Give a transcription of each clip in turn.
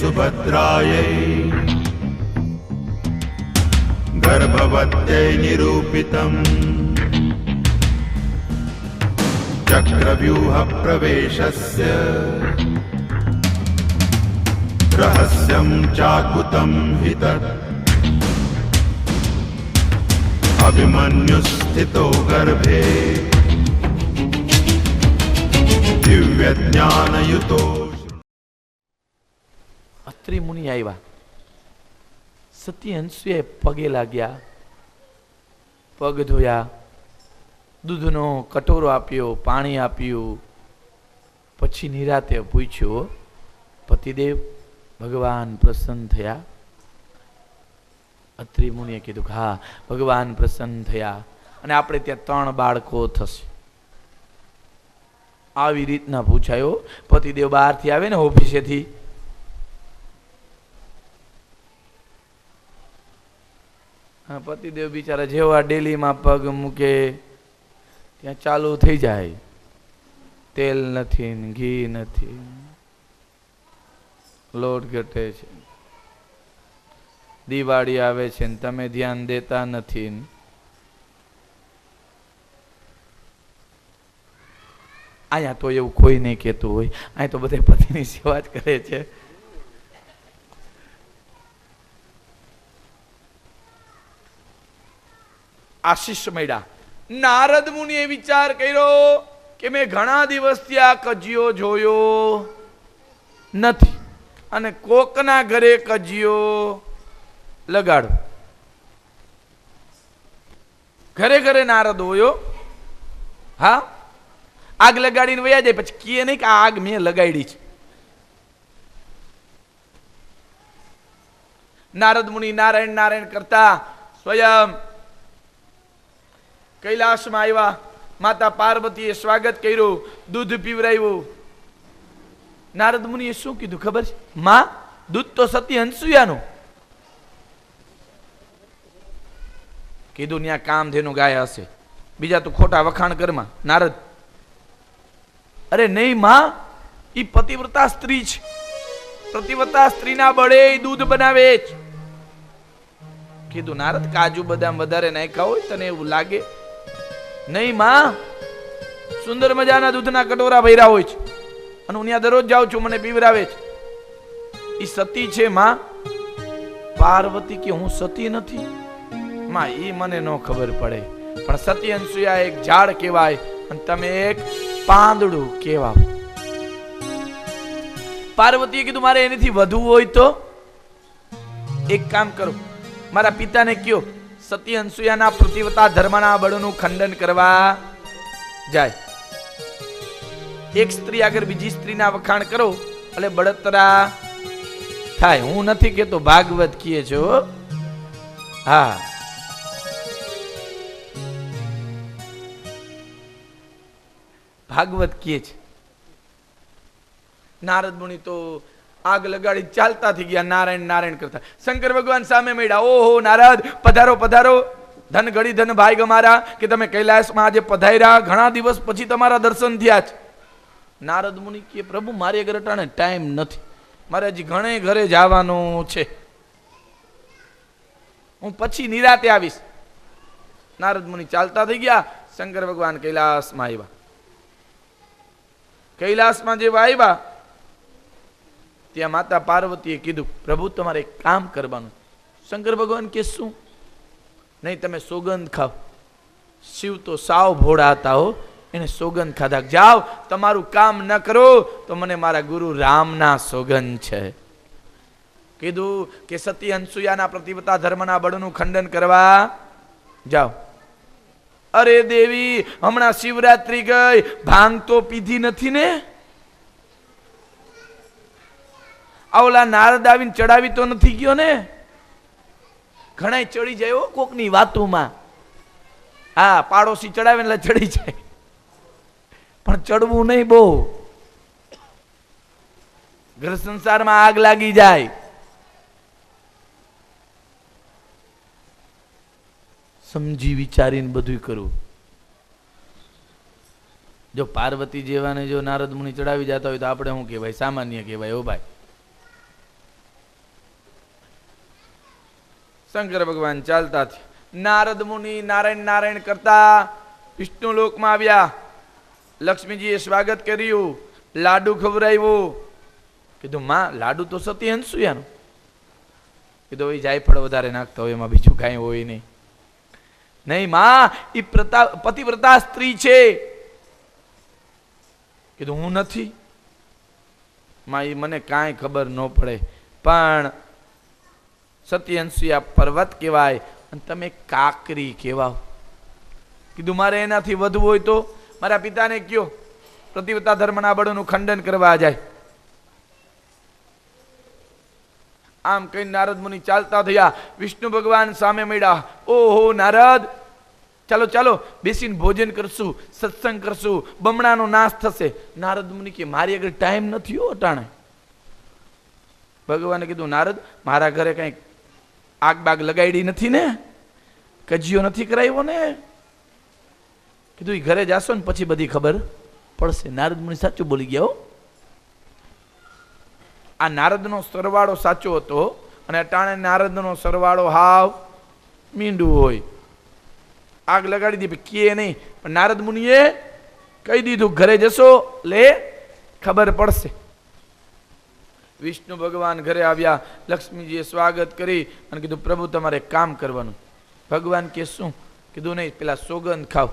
सुभद्रायै गर्भवत्यै निरूपितम् चक्रव्यूह प्रवेशस्य रहस्यं चाकुतं हि तत् अभिमन्युस्थितो गर्भे दिव्यज्ञानयुतो। અત્રિ મુનિ આવ્યા, સતી અંશુએ પગે લાગ્યા, પગ ધોયા, દૂધનો કટોરો આપ્યો, પાણી આપ્યું, પછી નિરાતે પૂછ્યું, પતિદેવ ભગવાન પ્રસન્ન થયા? અત્રિ મુનિએ કીધું કે હા ભગવાન પ્રસન્ન થયા અને આપણે ત્યાં 3 બાળકો થશે. આવી રીતના પૂછાયો. પતિદેવ બહારથી આવે ને ઓફિસેથી, હા પતિદેવ બિચારા જેવા ડેલીમાં પગ મૂકે ત્યાં ચાલુ થઈ જાય, તેલ નથી ને ઘી નથી, લોટ ઘટે છે, દિવાળી આવે છે ને તમે ધ્યાન દેતા નથી. અહીંયા તો એવું કોઈ નહીં કહેતું હોય, અહીંયા તો બધા પતિની સેવા જ કરે છે. આશીષ મળ્યા. નારદ મુનિએ વિચાર કર્યો કે મેં ઘણા દિવસથી આ કજિયો જોયો નથી અને કોકના ઘરે કજિયો લગાડો. ઘરે ઘરે નારદ હોયો, હા આગ લગાડીને વયા જાય, પછી કહે નહીં કે આ આગ મેં લગાડી છે. નારદ મુનિ નારાયણ નારાયણ કરતા સ્વયં કૈલાસમાં આવ્યા. માતા પાર્વતીએ સ્વાગત કર્યું, દૂધ પીવરાવ્યું. નારદ મુનિએ શું કીધું ખબર છે? માં દૂધ તો સતી અંસુયાનું. કીધું ત્યાં કામધેનુ ગાય હશે, બીજા તો ખોટા વખાણ કરમાં. નારદ અરે નહીં માં, ઈ પતિવ્રતા સ્ત્રી છે, પતિવ્રતા સ્ત્રીના બળે દૂધ બનાવે છે. કીધું નારદ કાજુ બદામ વધારે નાખ્યા હોય તને એવું લાગે? નહીં માં, સુંદર મજાના દૂધના કટોરા ભર્યા હોય છે અને હું ત્યાં દરરોજ જાઉં છું, મને પીવરાવે છે. ઈ સતી છે માં. પાર્વતી કે હું સતી નથી માં. ઈ મને ન ખબર પડે, પણ સતી અંસુયા એક ઝાડ કહેવાય અને તમે એક પાંદડું કહેવા. પાર્વતીએ કીધું મારે એનાથી વધુ હોય તો એક કામ કરો, મારા પિતાને કયો સતી અંસુયાના પ્રતિવતા ધર્મના બળનું ખંડન કરવા જાય. એક સ્ત્રી આગળ બીજી સ્ત્રીના વખાણ કરો એટલે બળતરા થાય. હું નથી કેતો, ભાગવત કહે છો. હા ભાગવત કહે છે. નારદ મુનિ તો આગ લગાડી ચાલતા થઈ ગયા, નારાયણ નારાયણ કરતા. શંકર ભગવાન સામે મળ્યા. ઓહો નારદ, પધારો પધારો, ધન ઘડી ધન ભાઈ ગમારા કે તમે કૈલાસમાં આજે પધાર્યા, ઘણા દિવસ પછી તમારા દર્શન થયા છે. નારદ મુનિ કે પ્રભુ મારી ઘરે ટાણે ટાઈમ નથી, મારે હજી ઘણે ઘરે જવાનું છે, હું પછી નિરાતે આવીશ. નારદ મુનિ ચાલતા થઈ ગયા. શંકર ભગવાન કૈલાસમાં આવ્યા. કૈલાસમાં જેવા આવ્યા ત્યાં માતા પાર્વતીએ કીધું પ્રભુ તમારે એક કામ કરવાનું. શંકર ભગવાન કે શું? નહીં તમે સોગંદ ખાઓ. શિવ તો સાવ ભોળા હતા હો, એને સોગંદ ખાધા. જાઓ તમારું કામ ન કરો તો મને મારા ગુરુ રામના સોગંદ છે. કીધું કે સતી અંસુયાના પ્રતિવતા ધર્મના બળનું ખંડન કરવા જાઓ. અરે દેવી, હમણાં શિવરાત્રી ગઈ, ભાંગ તો પીધી નથી ને? આવલા નારદ આવીને ચડાવી તો નથી ગયો ને? ઘણા ચડી જાય કોકની વાતોમાં. હા પાડોશી ચડાવે એટલે ચડી જાય, પણ ચડવું નહીં બહુ. ઘર સંસારમાં આગ લાગી જાય. સમજી વિચારીને બધું કરવું. જો પાર્વતી જેવાને જો નારદ મુનિ ચડાવી જતા હોય તો આપણે શું કહેવાય? સામાન્ય કહેવાય. ઓ ભાઈ શંકર ભગવાન ચાલતા થયા. નારદ મુનિ નારાયણ નારાયણ કરતા વિષ્ણુ લોકમાં આવ્યા. લક્ષ્મીજીએ સ્વાગત કર્યું, લાડુ ખવડાવ્યું. કીધું માં, લાડુ તો સતી હંસુયાનું. કીધું એ જાયફળ વધારે નાખતા હોય, એમાં બીજું કાંઈ હોય નહીં. નહીં માં, એ પતિવ્રતા સ્ત્રી છે. કીધું હું નથી. માં, એ મને કાંઈ ખબર ન પડે, પણ સતી હંસુયા પર્વત કહેવાય અને તમે કાકરી કહેવાઓ. કીધું મારે એનાથી વધુ હોય તો મારા પિતાને કયો, પતિવ્રતા ધર્મના બળોનું ખંડન કરવા જાય. આમ કઈ નારદ મુનિ ચાલતા થયા. વિષ્ણુ ભગવાન સામે મળ્યા. ઓહો નારદ, ચાલો ચાલો બેસીને ભોજન કરશું, સત્સંગ કરશું, બમણાનો નાશ થશે. નારદ મુનિ કે મારી આગળ ટાઈમ નથી હો અટાણે. ભગવાને કીધું નારદ, મારા ઘરે કઈ આગ બાગ લગાડી નથી ને, કજિયો નથી કરાવ્યો ને. કીધું એ ઘરે જાશો ને પછી બધી ખબર પડશે. નારદ મુનિ સાચું બોલી ગયા હો. આ નારદનો સરવાળો સાચો હતો અને અટાણે નારદનો સરવાળો હાવ મીંડું હોય. આગ લગાડી દી કે નહીં, પણ નારદ મુનિએ કહી દીધું ઘરે જશો લે ખબર પડશે. વિષ્ણુ ભગવાન ઘરે આવ્યા. લક્ષ્મીજીએ સ્વાગત કરી અને કીધું પ્રભુ તમારે કામ કરવાનું. ભગવાન કે શું? કીધું નહીં, પેલા સોગંદ ખાવ.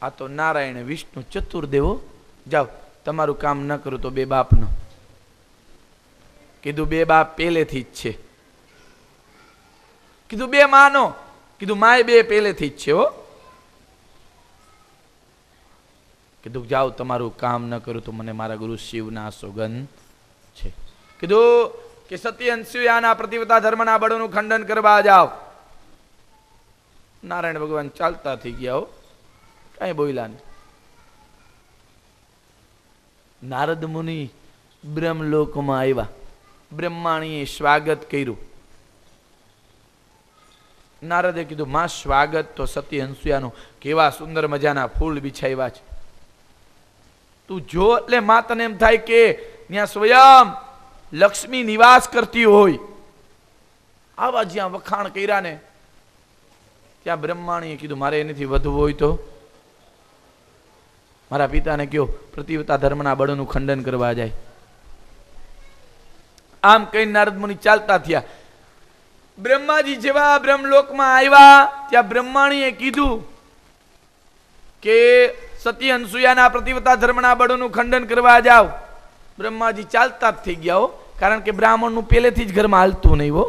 આ તો નારાયણ વિષ્ણુ ચતુર્દેવો, જાઓ તમારું કામ ન કરું તો બે બાપનો. કીધું બે બાપ પહેલેથી જ છે. કીધું બે માનો. કીધું માય બે પહેલેથી જ છે હો. કીધું જાઓ તમારું કામ ન કરું તો મને મારા ગુરુ શિવના સોગંદ છે. કીધું કે સતી હંસુયાના પતિવ્રતા ધર્મના બળોનું ખંડન કરવા જાઓ. નારાયણ ભગવાન ચાલતા થઈ ગયા હો, કઈ બોલ્યા નહીં. નારદ મુનિ બ્રહ્મલોકમાં આવ્યા. બ્રહ્માણીએ સ્વાગત કર્યું. નારદે કીધું માં, સ્વાગત તો સતી હંસુયાનું, કેવા સુંદર મજાના ફૂલ બિછાવ્યા છે. તું જો એટલે માં તને એમ થાય કે ત્યાં સ્વયં લક્ષ્મી નિવાસ કરતી હોય. આવા જ્યાં વખાણ કર્યા ને ત્યાં બ્રહ્માણીએ કીધું મારે એનાથી વધુ હોય તો મારા પિતાને કયો પતિવ્રતા ધર્મના બળોનું ખંડન કરવા જાય. આમ કઈ નારદ મુનિ ચાલતા થયા. બ્રહ્માજી જેવા બ્રહ્મલોકમાં આવ્યા ત્યાં બ્રહ્માણીએ કીધું કે સતી હંસુયાના પતિવ્રતા ધર્મના બળોનું ખંડન કરવા જાઓ. બ્રહ્માજી ચાલતા જ થઈ ગયા હો, કારણ કે બ્રાહ્મણનું પહેલેથી જ ઘરમાં હાલતું નહીં હો,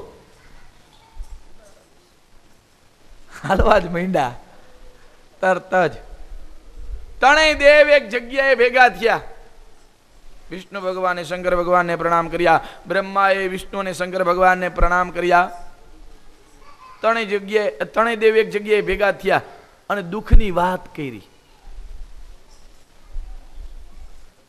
હાલવા જ માંડ્યા તરત જ. ત્રણેય દેવ એક જગ્યાએ ભેગા થયા. વિષ્ણુ ભગવાને શંકર ભગવાનને પ્રણામ કર્યા. બ્રહ્માએ વિષ્ણુ અને શંકર ભગવાનને પ્રણામ કર્યા. ત્રણેય દેવ એક જગ્યાએ ભેગા થયા અને દુઃખની વાત કરી.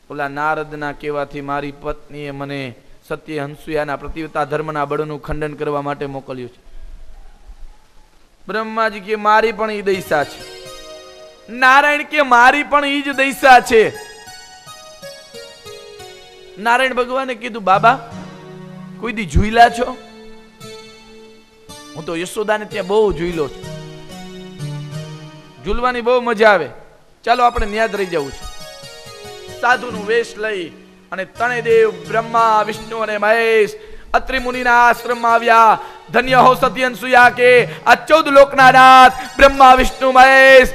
ઓલા નારદના કહેવાથી મારી પત્નીએ મને સતી હંસુયાના પતિવ્રતા ધર્મના બળનું ખંડન કરવા માટે મોકલ્યું છે. બ્રહ્માજી કે મારી પણ ઈ દૈસા છે. નારાયણ કે મારી પણ ઈ જ દૈસા છે. નારાયણ ભગવાને કીધું બાબા કોઈ દી ઝૂયલા છો? હું તો યશોદાને ત્યાં બહુ ઝૂયલો છું. ઝૂલવાની બહુ મજા આવે. ચાલો આપણે ન્યાદ રહી જવું છે. સાધુનું વેશ લઈ અને ત્રણેય દેવ બ્રહ્મા વિષ્ણુ અને મહેશ અત્રિ મુનિના આશ્રમમાં આવ્યા. ધન્ય હો સતી હંસુયા કે આ 14 લોકના નાથ બ્રહ્મા વિષ્ણુ મહેશ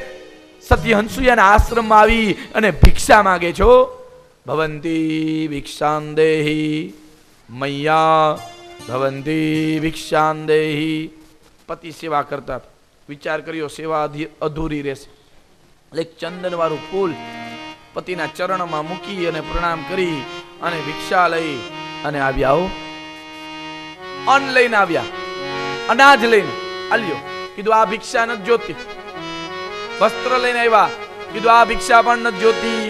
સતી હંસુયાના આશ્રમમાં આવી અને ભિક્ષા માંગે છો. ભવંતી ભિક્ષાં દેહી મૈયા ભવંતી ભિક્ષાં દેહી. પતિ સેવા કરતા વિચાર કર્યો સેવા અધૂરી રહેશે. એક ચંદન વાળું ફૂલ પતિના ચરણમાં મૂકી અને પ્રણામ કરી અને ભિક્ષા લઈ અને આવ્યા. અન્ન લઈને આવ્યા, અનાજ લઈને આલ્યો. કીધું આ ભિક્ષા નથી જોતી. વસ્ત્ર લઈને આવ્યા. કીધું આ ભિક્ષા પણ નથી જોતી.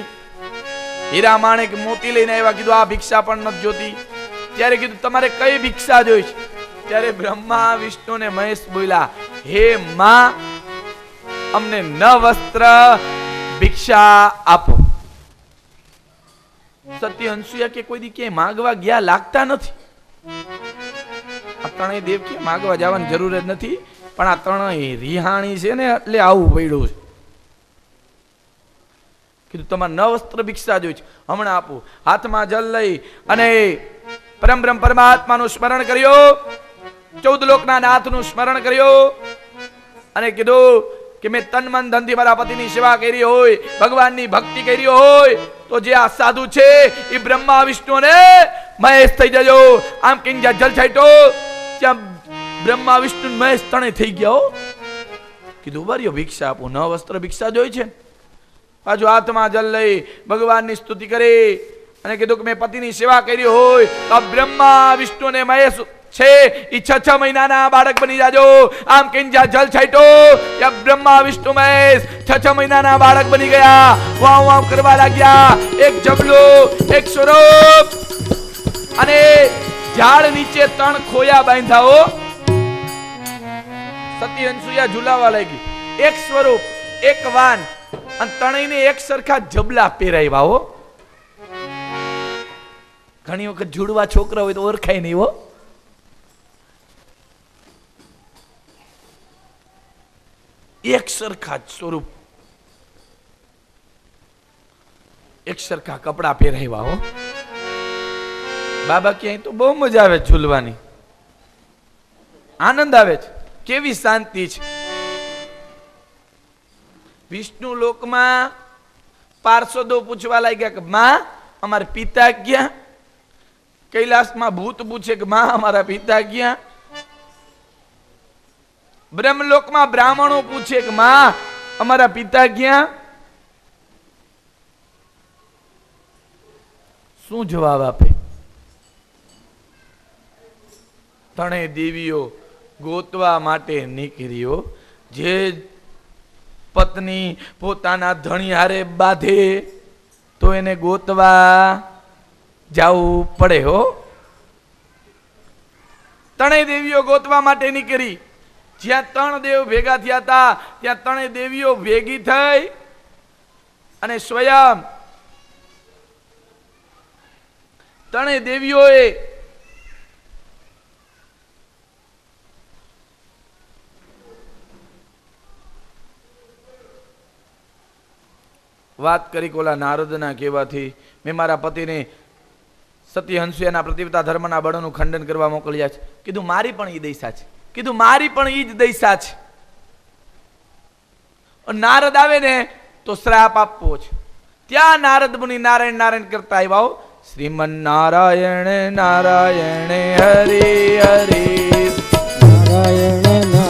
હીરા માણેક મોતી લઈને આવ્યા. કીધું આ ભિક્ષા પણ નથી જોતી. ત્યારે કીધું તમારે કઈ ભિક્ષા જોઈ છે? ત્યારે બ્રહ્મા વિષ્ણુ ને મહેશ બોલ્યા, હે માં, અમને ન વસ્ત્ર ભિક્ષા આપો. સતી હંસુયા કે કોઈ દી ક્યાંય માંગવા ગયા લાગતા નથી. આ ત્રણેય દેવ કે માગવા જવાની જરૂર જ નથી, પણ આ ત્રણેય રિહાણી છે ને એટલે આવું પડ્યું છે. કીધું તમારે ન વસ્ત્ર ભિક્ષા જોઈ છે, હમણાં આપું. હાથમાં જલ લઈ અને પરમ બ્રહ્મ પરમાત્માનું સ્મરણ કર્યું, 14 લોકના નાથનું સ્મરણ કર્યું અને કીધું કે મેં તન મન ધનથી મારા પતિની સેવા કરી હોય, ભગવાનની ભક્તિ કરી હોય તો જે આ સાધુ છે એ બ્રહ્મા વિષ્ણુ ને મહેશ થઈ જજો. આમ કઈ જ્યાં જલ છાંટ્યો ત્યાં બ્રહ્મા વિષ્ણુ મહેશ ત્રણે થઈ ગયા. કીધું બરિયો ભિક્ષા આપું, ન વસ્ત્ર ભિક્ષા જોઈ છે. પાછું હાથમાં જલ લઈ ભગવાનની સ્તુતિ કરી અને કીધું કે મેં પતિની સેવા કરી હોય તો બ્રહ્મા વિષ્ણુ ને મહેશ છે ઈ 6 મહિનાના બાળક બની જાજો. આમ કઈ જ્યાં જલ છાંટ્યો ત્યાં બ્રહ્મા વિષ્ણુ મહેશ 6 મહિનાના બાળક બની ગયા. વાવ વાવ કરવા લાગ્યા. એક જબલો, એક સ્વરૂપ અને ઝાડ નીચે 3 ખોયા બાંધાઓ. સતી અનસુયા ઝુલાવા લાગી. એક સ્વરૂપ, એક વાન અને ત્રણેયને એક સરખા જબલા પહેરાવ્યા હો. ઘણી વખત જુડવા છોકરા હોય તો ઓળખાય નહીં હો. એક સરખા સ્વરૂપ, એક સરખા કપડા પહેરાવ્યા હો. બાબા ક્યાંય તો બહુ મજા આવે ઝૂલવાની, આનંદ આવે છે, કેવી શાંતિ છે. વિષ્ણુ લોકમાં પાર્ષદો પૂછવા લાગ્યા કે માં અમારા પિતા ક્યાં? કૈલાસમાં ભૂત પૂછે કે માં અમારા પિતા ક્યાં? બ્રહ્મલોકમાં બ્રાહ્મણો પૂછે કે માં અમારા પિતા ક્યાં? શું જવાબ આપે? ત્રણેય દેવીઓ ગોતવા માટે નીકળ્યો. જે પત્ની પોતાના ધણી હારે બાંધે તો એને ગોતવા જવું પડે હો. ત્રણેય દેવીઓ ગોતવા માટે નીકળી. જ્યાં 3 દેવ ભેગા થયા હતા ત્યાં 3 દેવીઓ ભેગી થઈ અને સ્વયં 3 દેવીઓએ વાત કરી કોલા નારદના કહેવાથી મેં મારા પતિને સતી હંસયાના પ્રતિવતા ધર્મના બળોનું ખંડન કરવા મોકલ્યા છે. કીધું મારી પણ ઈ દૈસા છે. કીધું મારી પણ ઈ જ દૈસા છે. નારદ આવે ને તો શ્રાપ આપવો છે. ત્યાં નારદ મુનિ નારાયણ નારાયણ કરતા આવ્યા. શ્રીમન નારાયણ નારાયણ હરે હરે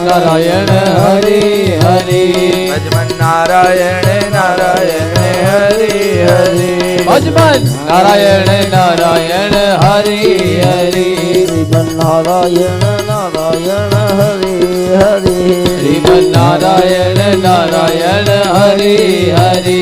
નારાયણ હરે હરે ભજમન નારાયણ નારાયણ હરે હરે ભજમન નારાયણ નારાયણ હરે હરે નારાયણ નારાયણ હરે હરે શ્રીમન નારાયણ નારાયણ હરે હરે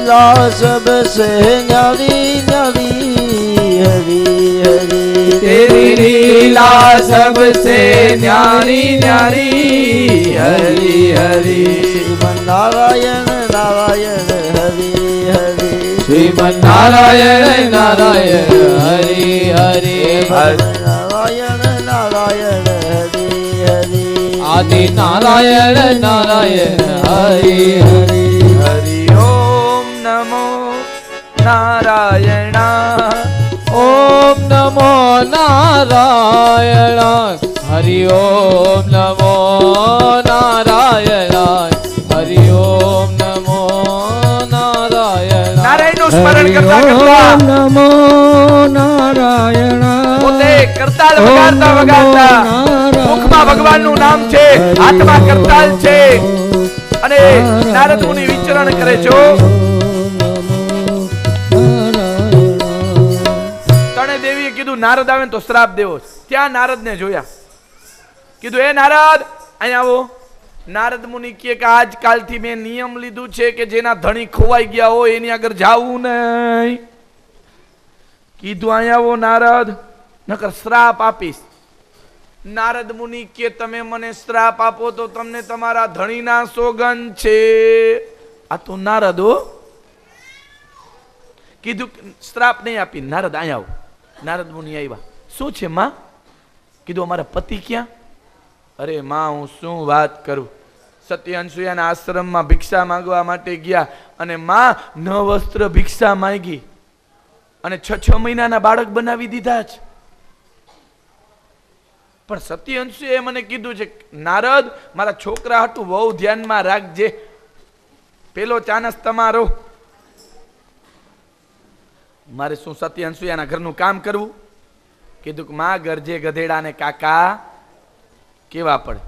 લીલા સબસે ન્યારી ન્યારી હરી હરી તેરી લીલા સબસે ન્યારી ન્યારી હરી હરી શ્રીમન નારાયણ નારાયણ હરી હરી શ્રીમન નારાયણ નારાયણ હરી હરી નારાયણ નારાયણ હરી હરી આદિ નારાયણ નારાયણ હરી હરી હરિ ઓમ નમો નારાયણ ઓમ નમો નારાયણ હરિ ઓમ નમો નારાયણ હરિ ઓમ નમો નારાયણ નારાયણનું સ્મરણ કરતા કરતા નમો નારાયણ પોતે કરતાલ વગાડતા વગાડતા મુખમાં ભગવાનનું નામ છે, હાથમાં કરતાલ છે અને નારદ મુનિ વિચરણ કરે છે. ત્રણે દેવીએ કીધું નારદ આવે તો શ્રાપ દેવો. ત્યાં નારદને જોયા. કીધું એ નારદ અહીંયા આવો. નારદ મુનિ કહે કે આજકાલથી મેં નિયમ લીધું છે કે જેના ધણી ખોવાઈ ગયા હોય એની આગળ જાવું નહીં. કીધું અહીંયા આવો નારદ, નકર શ્રાપ આપીશ. નારદ મુનિ કે તમે મને શ્રાપ આપો તો તમને તમારા ધણીના સોગન છે. આ તો નારદ હો. કીધું શ્રાપ નહીં આપી. નારદ અહીંયા આવો. નારદ મુનિ આવ્યા. શું છે માં? કીધું અમારા પતિ ક્યાં? અરે માં હું શું વાત કરું, સતી અનસુયાના આશ્રમમાં ભિક્ષા માંગવા માટે ગયા અને માં ન વસ્ત્ર ભિક્ષા માંગી અને 6 મહિનાના બાળક બનાવી દીધા જ. પણ સતી અંશુએ મને કીધું છે, નારદ મારા છોકરા હાટું બહુ ધ્યાનમાં રાખજે, પેલો ચાનસ તમારો. મારે શું સતી અંશુયાના ઘરનું કામ કરવું? કીધું કે માં ગરજે ગધેડાને કાકા કેવા પડે.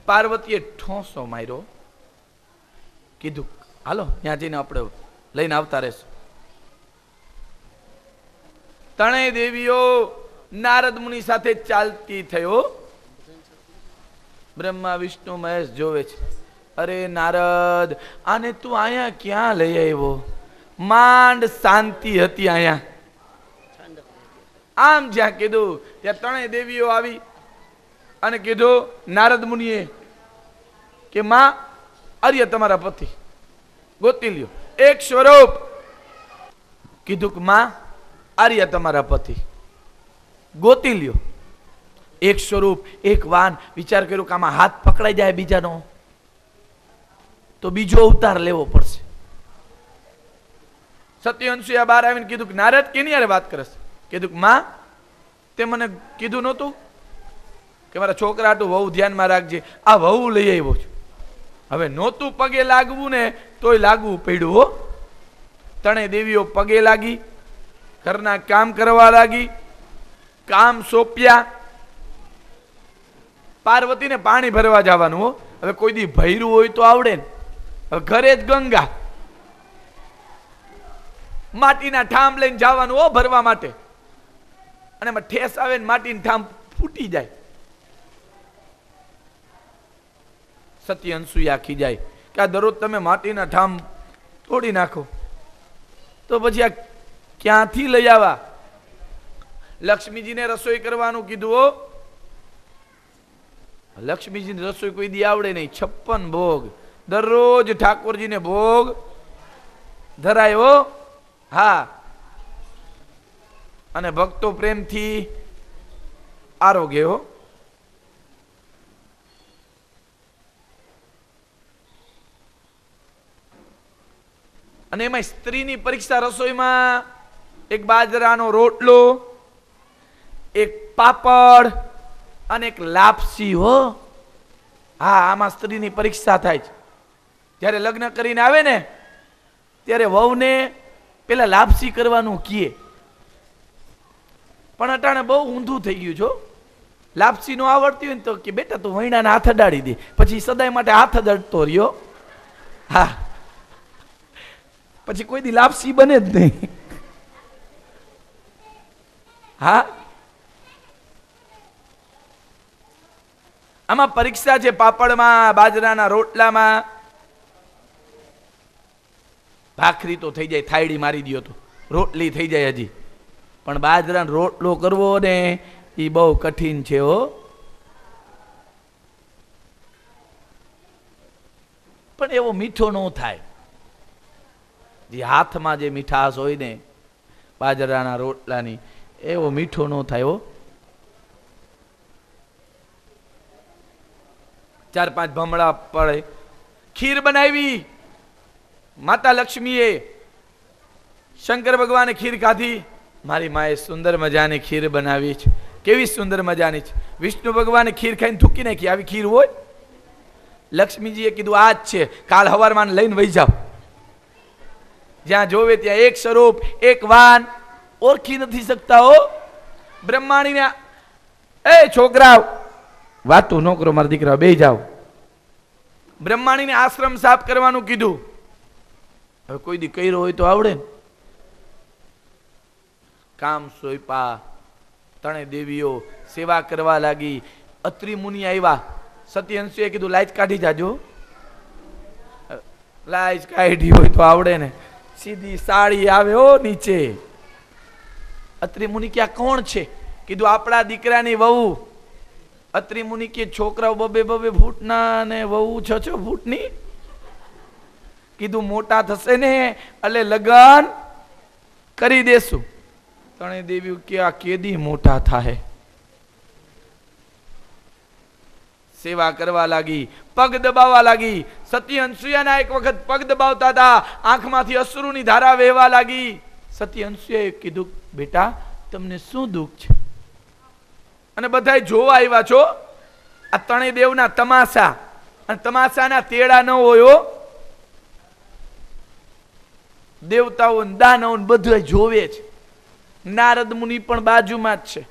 પાર્વતીએ ઠોસો માર્યો. કીધું હાલો ત્યાં જઈને આપણે લઈને આવતા રહેશું. ત્રણેય દેવીઓ નારદ મુનિ સાથે ચાલતી થયો. બ્રહ્મા વિષ્ણુ મહેશ જોવે છે. અરે નારદ, આને તું અહીંયા ક્યાં લઈ આવ્યો? માંડ શાંતિ હતી અહીંયા. આમ જ્યાં કીધું ત્યાં ત્રણેય દેવીઓ આવી અને કીધું નારદ મુનિએ કે માં આર્ય તમારા પતિ ગોતી લ્યો. એક સ્વરૂપ. કીધું કે માં આર્ય તમારા પતિ ગોતી લ્યો. એક સ્વરૂપ, એક વાન. વિચાર કર્યો કે આમાં હાથ પકડાઈ જાય બીજાનો તો બીજો અવતાર લેવો પડશે. સતી અંશુયા બહાર આવીને કીધું કે નારદ કેની યારે વાત કરે છે? કીધું કે માં તે મને કીધું નહોતું કે મારા છોકરા હાટું વહુ ધ્યાનમાં રાખજે, આ વહુ લઈ આવ્યો છું. હવે નહોતું પગે લાગવું ને તોય લાગવું પડ્યું હો. ત્રણેય દેવીઓ પગે લાગી, ઘરના કામ કરવા લાગી, કામ સોંપ્યા. પાર્વતીને પાણી ભરવા જવાનું હો. હવે કોઈ દી ભૈરું હોય તો આવડે ને. હવે ઘરે જ ગંગા, માટીના ઠામ લઈને જવાનું હો ભરવા માટે. અને એમાં ઠેસ આવે ને માટીના ઠામ ફૂટી જાય. સતી અનસુયા ખીજાય કે આ દરરોજ તમે માટીના ઠામ તોડી નાખો તો પછી આ ક્યાંથી લઈ આવા? લક્ષ્મીજીને રસોઈ કરવાનું કીધું હો. લક્ષ્મીજીની રસોઈ કોઈ દી આવડે નહીં. 56 ભોગ દરરોજ ઠાકોરજીને ભોગ ધરાયો. હા, અને ભક્તો પ્રેમથી આરોગ્ય હો. અને એમાં સ્ત્રીની પરીક્ષા રસોઈમાં એક બાજરાનો રોટલો, એક પાપડ અને એક લાપસી હો. હા, આમાં સ્ત્રીની પરીક્ષા થાય છે. જ્યારે લગ્ન કરીને આવે ને ત્યારે વહુને પેલા લાપસી કરવાનું કહે. પણ અટાણે બહુ ઊંધું થઈ ગયું છો. લાપસી નો આવડતી હોય ને તો કે બેટા તું વૈણાને હાથ અડાડી દે, પછી સદાય માટે હાથ અડતો રહ્યો. હા, પછી કોઈ દી લાપસી બને જ નહીં. હા, આમાં પરીક્ષા છે. પાપડમાં, બાજરાના રોટલામાં. ભાખરી તો થઈ જાય, થાળી મારી દો તો રોટલી થઈ જાય હજી. પણ બાજરાનો રોટલો કરવો ને એ બહુ કઠિન છે હો. પણ એવો મીઠો ન થાય. જે હાથમાં જે મીઠાશ હોય ને બાજરાના રોટલાની, એવો મીઠો ન થાય હો. 4-5 ભમડા પડે. ખીર બનાવી માતા લક્ષ્મીએ. શંકર ભગવાને ખીર ખાધી. મારી માએ સુંદર મજાની ખીર બનાવી છે. કેવી સુંદર મજાની છે. વિષ્ણુ ભગવાને ખીર ખાઈને થૂકી નાખી. આવી ખીર હોય? લક્ષ્મીજીએ કીધું આ જ છે, કાલ હવારમાં લઈને વહી જાવ. જ્યાં જોવે ત્યાં એક સ્વરૂપ, એક વાન. ઓળખી નથી શકતા હો. બ્રહ્માણીને એ છોકરા વાતું ન કરો, મારા દીકરા બે જાઓ. બ્રહ્માણીને આશ્રમ સાફ કરવાનું કીધું. હવે કોઈ દી કર્યો હોય તો આવડે ને. કામ સોંપા. ત્રણેય દેવીઓ સેવા કરવા લાગી. અત્રિ મુનિ આવ્યા. સતી અંશુએ કીધું લાઈટ કાઢી જાજો. લાઈટ કાઢી હોય તો આવડે ને. સીધી સાડી આવે હો નીચે. અત્રિ મુનિ કે આ કોણ છે? કીધું આપણા દીકરાની વહુ. અત્રિ મુનિ કે છોકરાઓ 2-2 ફૂટના ને વહુ 6-6 ફૂટની. કીધું મોટા થશે ને એટલે લગન કરી દેશું. તણે દેવી કે આ કેદી મોટા થાય. સેવા કરવા લાગી, પગ દબાવવા લાગી. સતી અનસુયાના એક વખત પગ દબાવતા હતા, આંખમાંથી અશ્રુની ધારા વહેવા લાગી. સતી અનસુયાએ કીધું, બેટા તમને શું દુઃખ છે? અને બધાય જોવા આવ્યા છો આ તણે દેવના તમાશા, અને તમાશાના તેડા ન હોય. દેવતાઓ દાનવો બધું જોવે છે. નારદ મુનિ પણ બાજુમાં જ છે.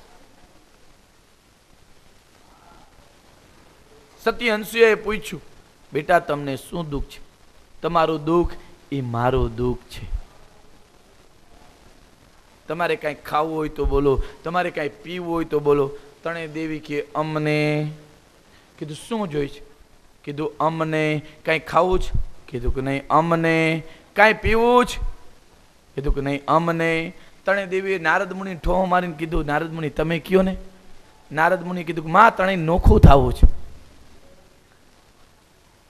સતી હંસુએ પૂછ્યું, બેટા તમને શું દુઃખ છે? તમારું દુઃખ એ મારું દુઃખ છે. તમારે કાંઈ ખાવું હોય તો બોલો, તમારે કાંઈ પીવું હોય તો બોલો. તણે દેવી કે અમને. કીધું શું જોઈ છે? કીધું અમને કાંઈ ખાવું છે? કીધું કે નહીં. અમને કાંઈ પીવું છે? કીધું કે નહીં. અમને. તણે દેવીએ નારદ મુનિ ઠોહ મારીને કીધું, નારદ મુનિ તમે કયો ને. નારદ મુનિ કીધું કે માં તણે નોખું થવું છે.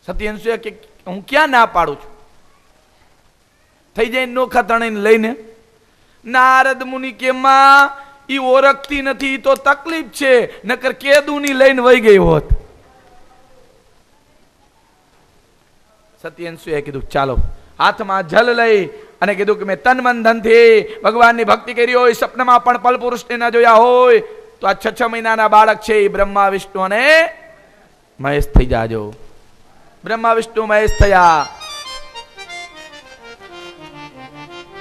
સતી હંસુએ કે હું ક્યાં ના પાડું છું, થઈ જાય નોખા તણે લઈને. નારદ મુનિ કે માં ઈ ઓળખતી નથી તો તકલીફ છે, નકર કેદુની લઈને વહી ગઈ હોત. સતી હંસુએ કીધું ચાલો. હાથમાં જલ લઈ અને કીધું કે મેં તન મન ધનથી ભગવાનની ભક્તિ કરી હોય, સપનામાં પણ પલ પુરુષને ના જોયા હોય તો આ 6 મહિનાના બાળક છે એ બ્રહ્મા વિષ્ણુ અને મહેશ થઈ જાજો. બ્રહ્મા વિષ્ણુ મહેશ થયા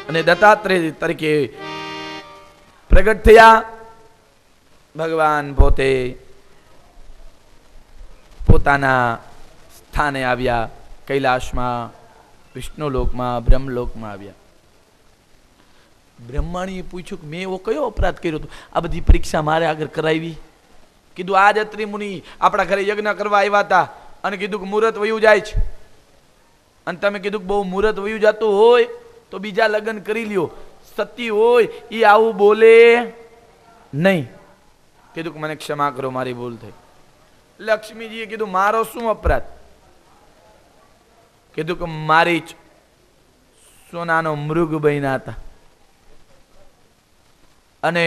અને દત્તાત્રેય તરીકે પ્રગટ થયા. ભગવાન પોતે પોતાના સ્થાને આવ્યા, કૈલાસમાં, વિષ્ણુ લોકમાં, બ્રહ્મલોકમાં આવ્યા. બ્રહ્માણીએ પૂછ્યું કે મેં એવો કયો અપરાધ કર્યો હતો આ બધી પરીક્ષા મારે આગળ કરાવી? કીધું આજ અત્રિ મુનિ આપણા ઘરે યજ્ઞ કરવા આવ્યા હતા અને કીધું કે મુહૂર્ત વયું જાય છે, અને તમે કીધું કે બહુ મુહૂર્ત વયું જતું હોય તો બીજા લગ્ન કરી લ્યો. સતી હોય એ આવું બોલે નહીં. કીધું કે મને ક્ષમા કરો, મારી ભૂલ થઈ. લક્ષ્મીજીએ કીધું મારો શું અપરાધ? કીધું કે મારી સોનાનો મૃગ બન્યા હતા અને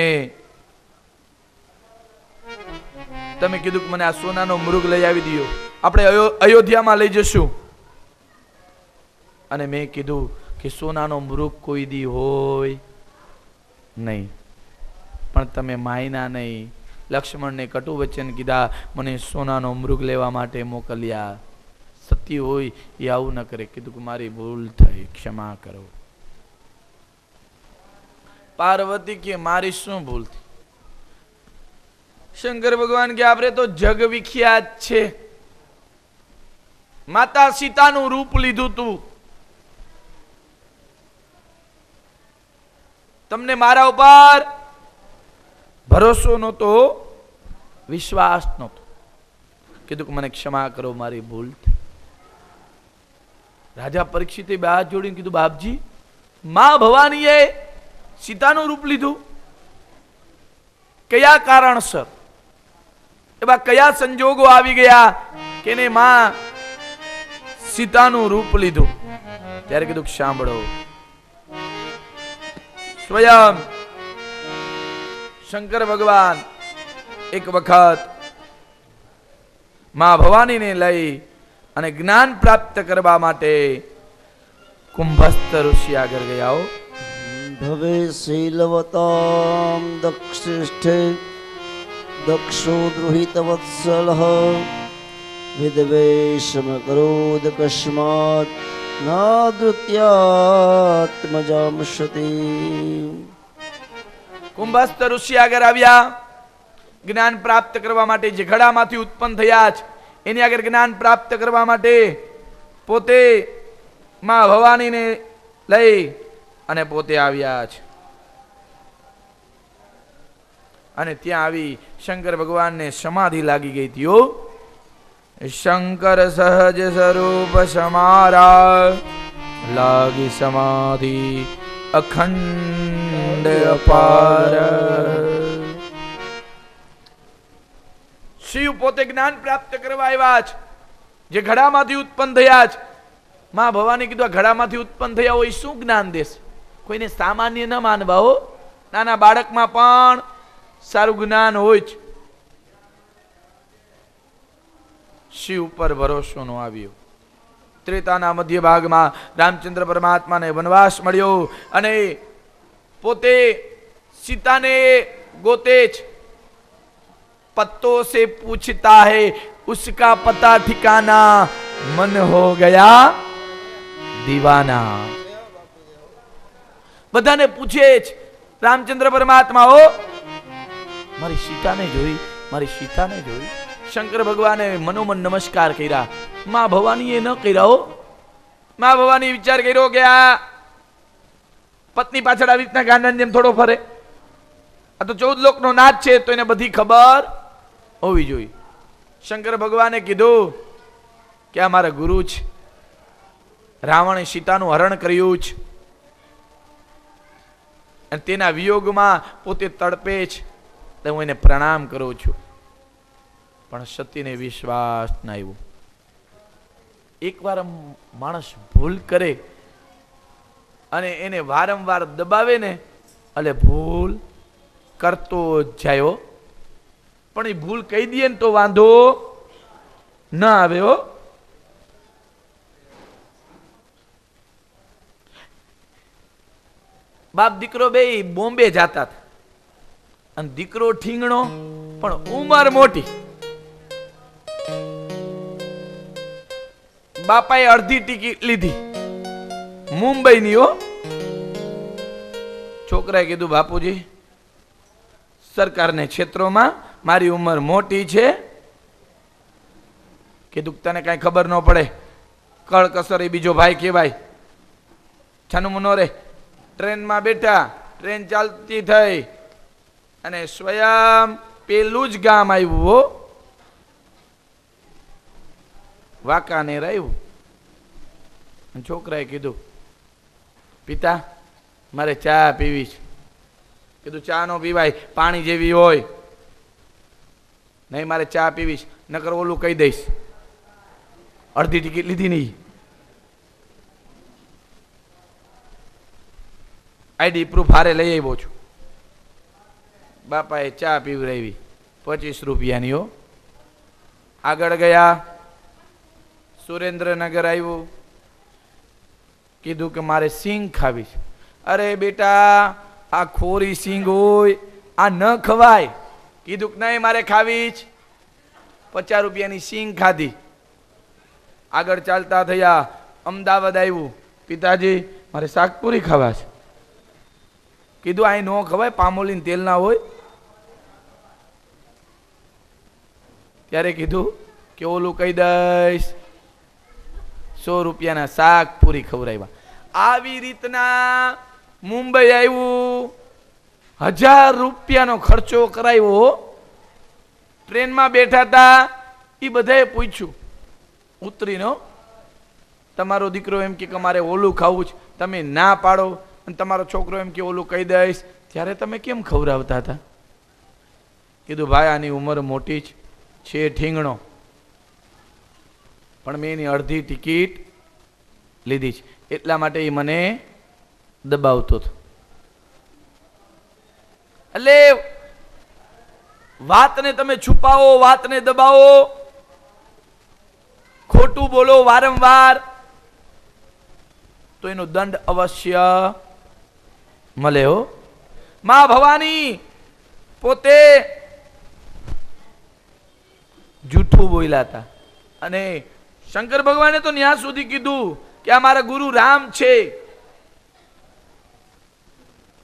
તમે કીધું કે મને આ સોનાનો મૃગ લઈ આવી દો, આપણે અયોધ્યામાં લઈ જશું. અને મેં કીધું કે સોનાનો મૃગ કોઈ દી હોય નહીં, પણ તમે માયના નહીં. લક્ષ્મણને કટુ વચન કીધા, મને સોનાનો મૃગ લેવા માટે મોકલ્યા. સતી હોય એ આવું ન કરે. કીધું કે મારી ભૂલ થઈ, ક્ષમા કરો. પાર્વતી કે મારી શું ભૂલ થઈ? શંકર ભગવાન કે આપણે તો જગ વિખ્યાત છે, માતા સીતાનું રૂપ લીધું તું, તમને મારા ઉપર ભરોસો નહોતો, વિશ્વાસ નહોતો. કીધું કે મને ક્ષમા કરો, મારી ભૂલ થઈ. રાજા પરીક્ષિતે બે હાથ જોડીને કીધું, બાપજી માં ભવાનીએ સીતાનું રૂપ લીધું, કયા કારણસર, એવા કયા સંજોગો આવી ગયા કે ને માં સીતાનું રૂપ લીધું? ત્યારે કીધું કે સાંભળો, સ્વયં શંકર ભગવાન એક વખત માં ભવાનીને લઈ અને જ્ઞાન પ્રાપ્ત કરવા માટે કુંભસ્થ ઋષિ આગળ ગયા. ભવે શીલવતામ દક્ષિષ્ઠે દક્ષો દ્રુહિત વત્સલઃ વિદ્વેષમ કરોદ કસ્માત નાદૃત્યાત્મજામશતિ. કુંભસ્થ ઋષિ આગળ આવ્યા જ્ઞાન પ્રાપ્ત કરવા માટે. જે ઘડામાંથી ઉત્પન્ન થયા છે એની આગળ જ્ઞાન પ્રાપ્ત કરવા માટે પોતે માં ભવાનીને લઈ અને પોતે આવ્યા છે. અને ત્યાં આવી શંકર ભગવાનને સમાધિ લાગી ગઈ હતી. શંકર સહજ સ્વરૂપ સમારા લાગી સમાધિ અખંડ અપાર. શિવ પોતે જ્ઞાન પ્રાપ્ત કરવા આવ્યા છે, જે ઘડામાંથી ઉત્પન્ન થયા છે. માં ભવાની કીધું આ ઘડામાંથી ઉત્પન્ન થયા હોય શું જ્ઞાન દેશે? કોઈને સામાન્ય ન માનવા હો, નાના બાળકમાં પણ સારું જ્ઞાન હોય છે. શિવ ઉપર ભરોસો નો આવ્યો. ત્રેતાના મધ્ય ભાગમાં રામચંદ્ર પરમાત્માને વનવાસ મળ્યો અને પોતે સીતાને ગોતે છે. पत्तों से पूछता है उसका पता ठिकाना, मन हो गया दीवाना. બધાને પૂછે છે રામચંદ્ર પરમાત્મા, ઓ મારી સીતાને જોઈ, મારી સીતાને જોઈ. શંકર ભગવાને મનોમન નમસ્કાર કર્યા. માં ભવાનીએ ન કર્યા. હો માં ભવાની વિચાર કર્યો કે આ પત્ની પાછળ આવી રીતના ગાંડાની જેમ થોડો ફરે, આ તો 14 લોકનો નાથ છે, તો એને બધી ખબર હોવી જોઈએ. શંકર ભગવાને કીધું કે આ મારા ગુરુ છે, રાવણે સીતાનું હરણ કર્યું છે અને તેના વિયોગમાં પોતે તડપે છે, તો હું એને પ્રણામ કરું છું. પણ સતીને વિશ્વાસ ના આવ્યો. એકવાર માણસ ભૂલ કરે અને એને વારંવાર દબાવે ને, એટલે ભૂલ કરતો જાય. પણ એ ભૂલ કહી દે ને તો વાંધો ન આવે. હો બાપ દીકરો બે બોમ્બે જતા હતા અને દીકરો ઠીંગણો પણ ઉંમર મોટી. બાપાએ અડધી ટિકિટ લીધી મુંબઈની. હો છોકરાએ કીધું, બાપુજી સરકારને ક્ષેત્રોમાં મારી ઉંમર મોટી છે. કીધું તને કઈ ખબર ન પડે, કળકસર એ બીજો ભાઈ કહેવાય. છાનું મનો રે. ટ્રેનમાં બેઠા, ટ્રેન ચાલતી થઈ અને સ્વયં પેલું જ ગામ આવ્યું. હો વાંકાનેર આવ્યું. છોકરાએ કીધું, પિતા મારે ચા પીવી છે. કીધું ચા નો પીવાય, પાણી જેવી હોય. નહીં, મારે ચા પીવી છે, નકર ઓલું કહી દઈશ. અડધી ટિકિટ લીધી નહીં. આઈડી પ્રૂફ હારે લઈ આવ્યો છું. બાપાએ ચા પીવડાવી 25 રૂપિયાની. હો આગળ ગયા, સુરેન્દ્રનગર આવ્યું. કીધું કે મારે સિંગ ખાવી છે. અરે બેટા, આ ખોરી સિંગ હોય, આ ન ખવાય. કીધું કે નહીં, મારે ખાવી જ. 50 રૂપિયાની સિંગ ખાધી. આગળ ચાલતા થયા, અમદાવાદ આવ્યું. પિતાજી મારે શાકપુરી ખાવા છે. કીધું અહીં ન ખવાય, પામોલીન તેલ ના હોય. ત્યારે કીધું કે ઓલું કહી દઈશ. 100 રૂપિયાના શાક પૂરી ખવડાવ્યા. આવી રીતના મુંબઈ આવ્યું. 1000 રૂપિયાનો ખર્ચો કરાવ્યો. ટ્રેનમાં બેઠા હતા, એ બધાએ પૂછ્યું ઉતરીનો, તમારો દીકરો એમ કે મારે ઓલું ખાવું છે, તમે ના પાડો, અને તમારો છોકરો એમ કે ઓલું કહી દઈશ, ત્યારે તમે કેમ ખવડાવતા હતા? કીધું ભાઈ આની ઉંમર મોટી છે, ઠીંગણો, પણ મેં એની અડધી ટિકિટ લીધી છે, એટલા માટે એ મને દબાવતો હતો. એટલે વાતને તમે છુપાવો, વાતને દબાવો, ખોટું બોલો વારંવાર, તો એનો દંડ અવશ્ય મળે. હો માં ભવાની પોતે જૂઠું બોલ્યા હતા અને શંકર ભગવાને તો ન્યા સુધી કીધું કે આ મારા ગુરુ રામ છે.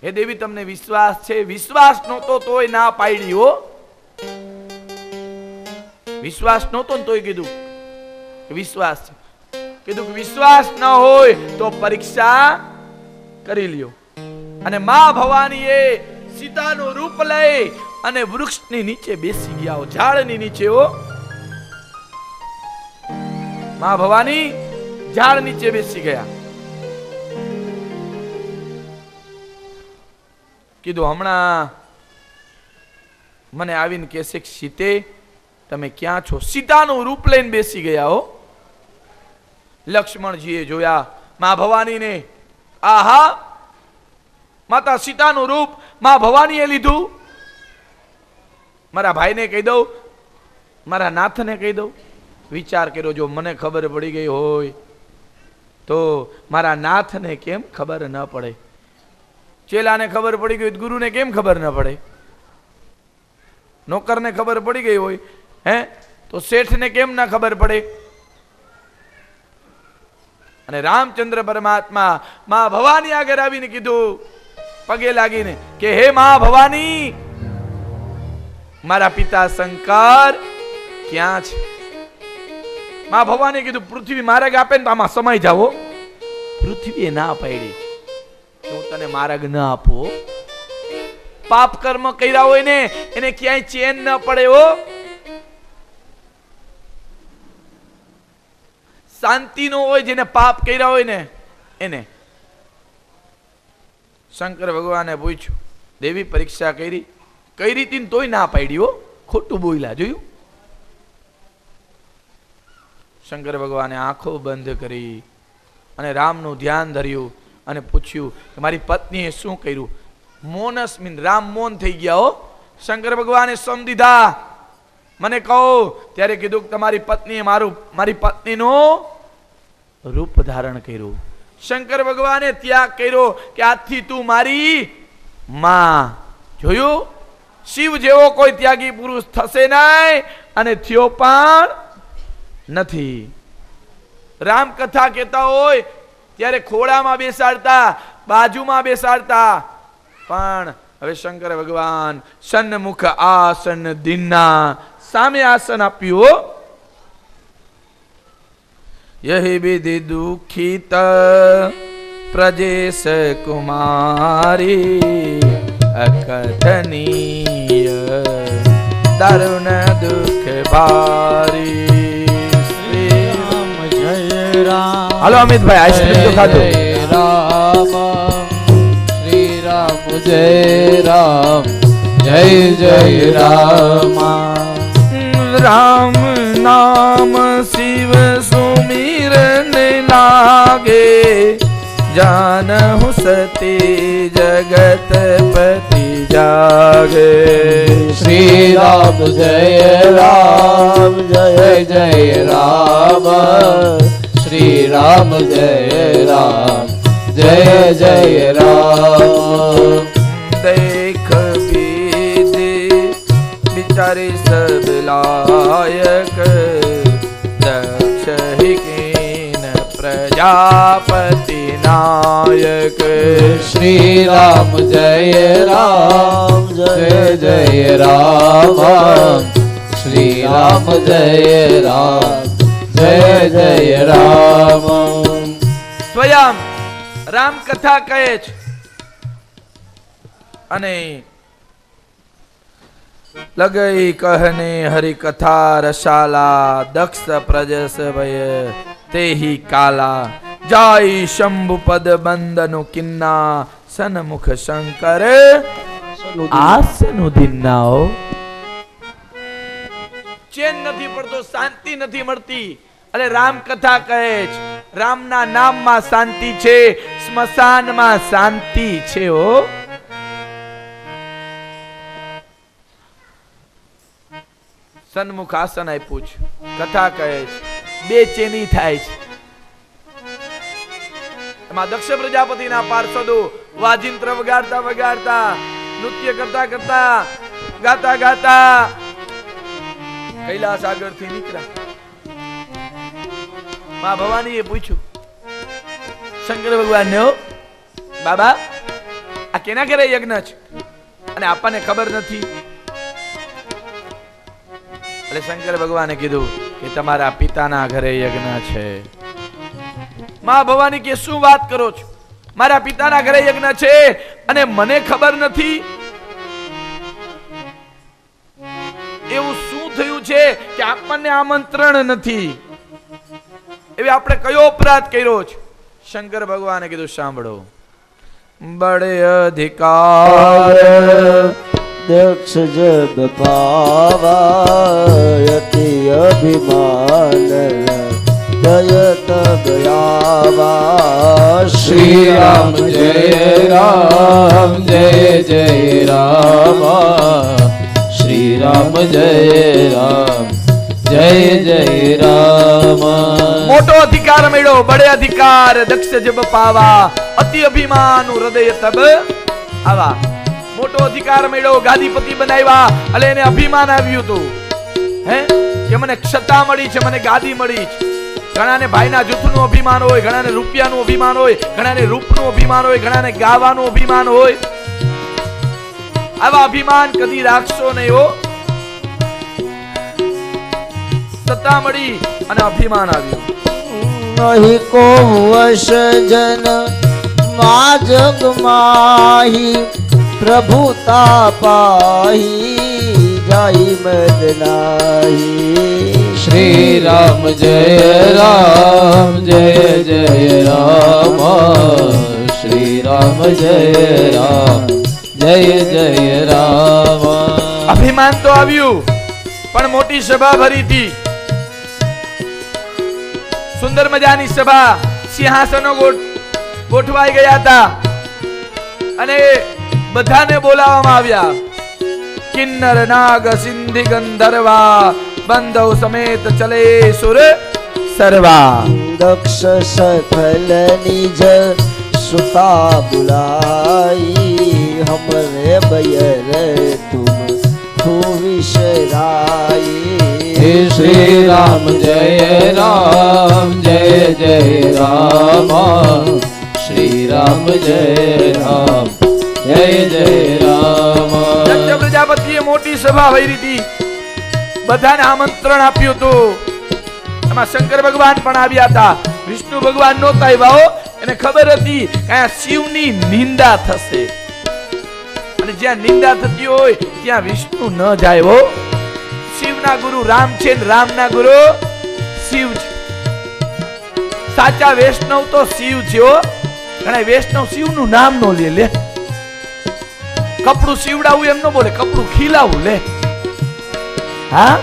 હે દેવી, તમને વિશ્વાસ છે? વિશ્વાસ નહોતો તોય ના પાડી. હો વિશ્વાસ નહોતો ને તોય કીધું વિશ્વાસ છે. કીધું કે વિશ્વાસ ન હોય તો પરીક્ષા કરી લ્યો. અને માં ભવાનીએ સીતાનું રૂપ લઈ અને વૃક્ષની નીચે બેસી ગયા. ઝાડની નીચે. હો માં ભવાની ઝાડ નીચે બેસી ગયા. કીધું હમણાં મને આવીને કહેશે કે સીતે તમે ક્યાં છો? સીતાનું રૂપ લઈને બેસી ગયા. હો લક્ષ્મણજીએ જોયા માં ભવાનીને. આહા, માતા સીતાનું રૂપ માં ભવાનીએ લીધું? મારા ભાઈને કહી દઉં, મારા નાથને કહી દઉં? વિચાર કર્યો, જો મને ખબર પડી ગઈ હોય તો મારા નાથને કેમ ખબર ન પડે? ચેલાને ખબર પડી ગઈ, ગુરુને કેમ ખબર ન પડે? નોકરને ખબર પડી ગઈ હોય હે તો શેઠને કેમ ના ખબર પડે? અને રામચંદ્ર પરમાત્મા માં ભવાની આગળ આવીને કીધું, પગે લાગીને કે હે માં ભવાની, મારા પિતા શંકર ક્યાં છે? માં ભવાની કીધું, પૃથ્વી માર્ગ આપે ને તો આમાં સમય જાવો. પૃથ્વીએ ના પાડી કે હું તને માર્ગ ન આપું. પાપ કર્મ કર્યા હોય ને એને ક્યાંય ચેન ન પડે હો. શાંતિ નો હોય જેને પાપ કર્યા હોય ને એને. શંકર ભગવાને પૂછ્યું, દેવી પરીક્ષા કરી હતી ને તોય ના પાડી હો, ખોટું બોલ્યા, જોયું? શંકર ભગવાને આંખો બંધ કરી અને રામનું ધ્યાન ધર્યું અને પૂછ્યું કે મારી પત્નીએ શું કર્યું? મૌનસ મીન રામ મૌન થઈ ગયા હો. શંકર ભગવાને સમદીધા, મને કહો. ત્યારે કીધું કે તમારી પત્નીએ મારી પત્નીનું રૂપ ધારણ કર્યું. શંકર ભગવાને ત્યાગ કર્યો કે આજથી તું મારી માં. જોયું? શિવ જેવો કોઈ ત્યાગી પુરુષ થશે નહીં અને થયો પણ નથી. રામ કથા કહેતા હોય ત્યારે ખોળામાં બેસાડતા, બાજુમાં બેસાડતા, પણ હવે શંકર ભગવાન સન્મુખ આસન દિનના સામે આસન આપ્યું. યહી વિધિ દુખિત પ્રજેશ કુમારી અકથનીય દારુણ દુઃખ ભારી. શ્રી રામ જય રામ. હાલો અમિતભાઈ, આઈસ્ક્રીમ તો ખાધો. રામ શ્રી રામ જય રામ, જય જય રામ. રામ નામ શિવ સુમિરન લાગે, जानहु सती जगत पति जागे. श्री राम जय राम, जय जय राम. श्री राम जय राम, जय जय राम. देख विधि बिचारे सब लायक, दक्ष ही कीन प्रजापति नायक. श्री राम जय राम, जय जय राम. श्री राम जय राम, जय जय राम. स्वयं राम कथा કહે છે અને લગઈ કહને હરિ કથા રસાલા, દક્ષ પ્રજસ ભય તેહી કાલા. જાય શંભુ પદ બંદનુ કિન્ના, સન્મુખ શંકર આસનુ દિન્નાઓ. ચેન નથી પડતો, શાંતિ નથી મળતી. અરે રામ કથા કહે છે, રામના નામમાં શાંતિ છે, સ્મશાનમાં શાંતિ છે હો. સન્મુખ આસન આપ્યું છે, કથા કહે છે, બેચેની થાય છે. એમાં દક્ષ પ્રજાપતિના પાર્ષદો વાજિંત્ર વગાડતા વગાડતા, નૃત્ય કરતા કરતા, ગાતા ગાતા કૈલાસ આગળથી નીકળ્યા. માં ભવાનીએ પૂછ્યું શંકર ભગવાનને, બાબા આ કેના ઘરે યજ્ઞ છે અને આપણને ખબર નથી? એટલે શંકર ભગવાને કીધું કે તમારા પિતાના ઘરે યજ્ઞ છે. માં ભવાની કે શું વાત કરો છો? મારા પિતાના ઘરે યજ્ઞ છે અને મને ખબર નથી? એવું શું થયું છે કે આપણને આમંત્રણ નથી? એવી આપણે કયો અપરાધ કર્યો છે? શંકર ભગવાને કીધું સાંભળો. બડે અધિકાર दक्ष जब पावा, यति अभिमान जय तब આવા શ્રી રામ જય રામ જય જય રામ શ્રી રામ જય રામ જય જય રામ મોટો અધિકાર મેળો બડે અધિકાર દક્ષ જબ પાવા અતિ અભિમાન હૃદય તબ આવા મોટો અધિકાર મેળો ગાદીપતિ બનાવ્યા એટલે એને અભિમાન આવ્યું હતું હે કે મને ક્ષતા મળી છે મને ગાદી મળી છે ઘણાને ભાઈના જૂથનું અભિમાન હોય ઘણાને રૂપિયાનું અભિમાન હોય ઘણાને રૂપનું અભિમાન હોય ઘણાને ગાવાનું અભિમાન હોય આવા અભિમાન કદી રાખશો નહીં હો સત્તા મળી અને અભિમાન આવ્યું નહીં કો વશ જન મા જગ માહી પ્રભુતા પાહી જાઈ મદનાહી શ્રી રામ જય જય રામ શ્રી રામ જય જય રામ અભિમાન તો આવ્યું પણ મોટી સભા ભરી હતી સુંદર મજાની સભા સિંહાસનો ગોઠવાઈ ગયા હતા અને બધાને બોલાવવામાં આવ્યા કિન્નર નાગ સિંધી ગંધર્વા બંધવ સમેત ચલે સુર સરવા દક્ષ સફલ નિજ સુતા બુલાઈ હમરે બયર તુમ વિશરાઈ શ્રી રામ જય જય રામ શ્રી રામ જય રામ દક્ષ પ્રજાપતિએ મોટી સભા ભરી હતી બધાને આમંત્રણ આપ્યું હતું એમાં શંકર ભગવાન પણ આવ્યા હતા વિષ્ણુ ભગવાન નહોતા આવ્યા એને ખબર હતી કે આ શિવની નિંદા થશે અને જ્યાં નિંદા થતી હોય ત્યાં વિષ્ણુ ન જાય હો શિવના ગુરુ રામ છે ને રામના ગુરુ શિવ છે સાચા વૈષ્ણવ તો શિવ છે હો ઘણા વૈષ્ણવ શિવનું નામ નો લે કપડું સીવડાવું એમ ન બોલે કપડું ખીલાવું લે હા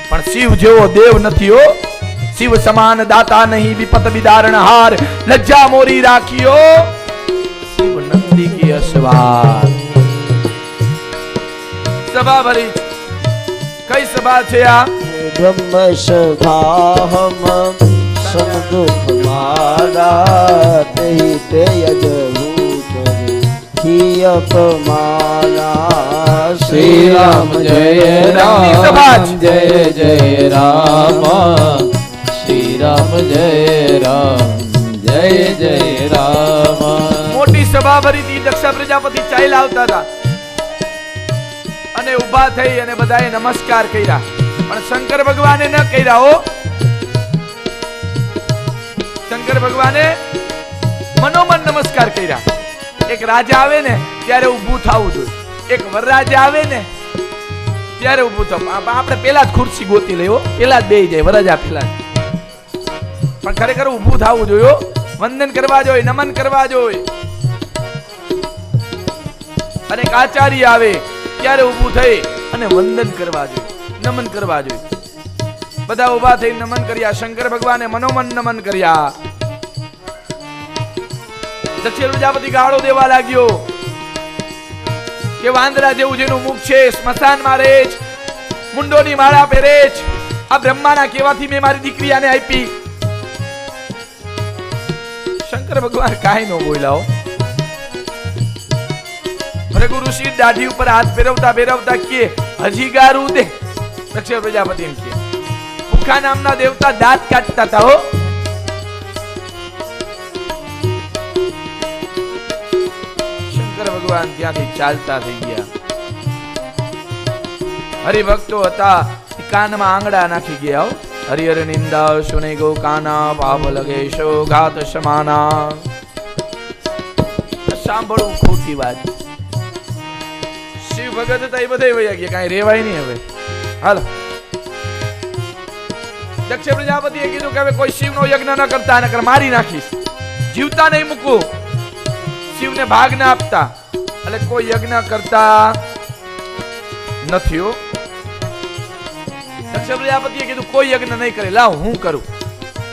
પણ શિવ જેવો દેવ નથી હો શિવ સમાન દાતા નહીં વિપત વિદારણ હાર લજ્જા મોરી રાખ્યો શિવ નંદી કી અસવાર સભા ભરી કઈ સભા છે આ બ્રહ્મ સભા હમ સમદુખ મારા તેહી તે યજભૂત હિ અપમાના શ્રી રામ જય જય રામ શ્રી રામ જય જય રામ મોટી સભા ભરી હતી દક્ષ પ્રજાપતિ ચાલ્યા આવતા હતા અને ઊભા થઈ અને બધાએ નમસ્કાર કર્યા પણ શંકર ભગવાને ન કર્યા હો શંકર ભગવાને મનોમન નમસ્કાર કર્યા એક રાજા આવે ને ત્યારે ઊભું થવું જોઈએ એક વરરાજા આવે ને ત્યારે ઊભું થવું આપણે પેલા જ ખુરશી ગોતી લઈએ પેલા જ બેહી જાય વરરાજા પેલા પણ ખરેખર ઊભું થવું જોઈએ વંદન કરવા જોઈએ નમન કરવા જોઈએ અને એક આચાર્ય આવે ત્યારે ઊભું થઈ અને વંદન કરવા જોઈએ નમન કરવા જોઈએ બધા ઊભા થઈ નમન કર્યા શંકર ભગવાને મનોમન નમન કર્યા દક્ષ પ્રજાપતિ ગાળો દેવા લાગ્યો કે વાંદરા જેવું જેનું મુખ છે સ્મશાનમાં રહે છે મુંડોની માળા પહેરે છે આ બ્રહ્માના કહેવાથી મેં મારી દીકરી આને આપી શંકર ભગવાન કાંઈ ન બોલ્યા ભૃગુ ઋષિ દાઢી ઉપર હાથ ફેરવતા ફેરવતા કે હજી ગારું દે દક્ષ પ્રજાપતિ એમ કે ભૂખા નામના દેવતા દાંત કાઢતા હતા હો શંકર ભગવાન ત્યાંથી ચાલતા થઈ ગયા હરિભક્તો હતા કાનમાં આંગળા નાખી ગયા હો હરિહર નિંદા સુને ગો કાના પાપ લગેશો ઘાત સમાના સાંભળવું ખોટી વાત શિવ ભગત હતા એ બધા વયા ગયા કાંઈ રેવાય નહીં હવે હાલો દક્ષ પ્રજાપતિએ કીધું કે હવે કોઈ શિવનો યજ્ઞ ન કરતા નકર મારી નાખીશ જીવતા નહીં મૂકું શિવને ભાગ ના આપતા એટલે કોઈ યજ્ઞ કરતા નથી દક્ષ પ્રજાપતિએ કીધું કોઈ યજ્ઞ નહીં કરે, લાવ હું કરું.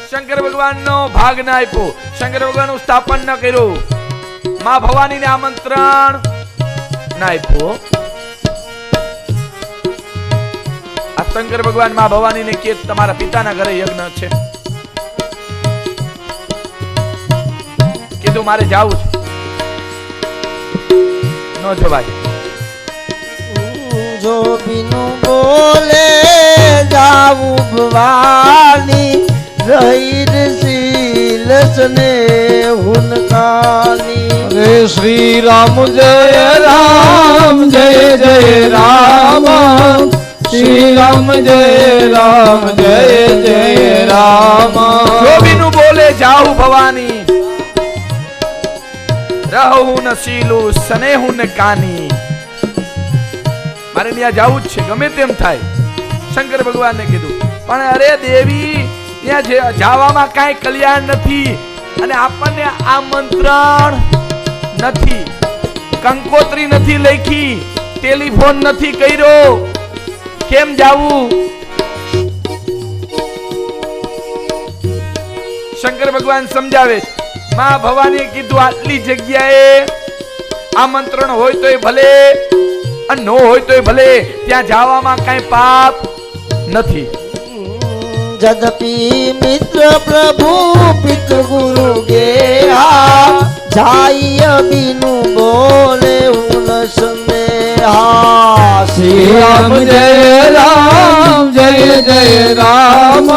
શંકર ભગવાનનો ભાગ ના આપ્યો, શંકર ભગવાનનું સ્થાપન ન કર્યું, માં ભવાનીને આમંત્રણ ના આપ્યો. આ શંકર ભગવાન માં ભવાનીને કે તમારા પિતાના ઘરે યજ્ઞ છે. કીધું મારે જાવું છે. ન જવાય. જો બીનું બોલે જાવું ભવાની રહીર શીલસને હુનકાની. હરે શ્રી રામ જય રામ જય જય રામ શ્રી રામ જય રામ જય જય રામ. જોબીનું બોલે જાઉં ભવાની રહું ન શીલું સ્નેહું ન કાની. મારે ત્યાં જાવું જ છે ગમે તેમ થાય. શંકર ભગવાનને કીધું પણ અરે દેવી ત્યાં જવામાં કાંઈ કલ્યાણ નથી અને આપણને આમંત્રણ નથી, કંકોત્રી નથી લખી, ટેલિફોન નથી કર્યો, કેમ જાવું? શંકર ભગવાન સમજાવે માં ભવાની કીધું આટલી જગ્યાએ આમંત્રણ હોય તોય ભલે અને ન હોય તોય ભલે, ત્યાં જવામાં કઈ પાપ નથી. જદપી મિત્ર પ્રભુ પિતૃ ગુરુ ગેહા જાય બીનું બોલે ઉન સંદેહા. શ્રી રામ જય રામ જય જય રામ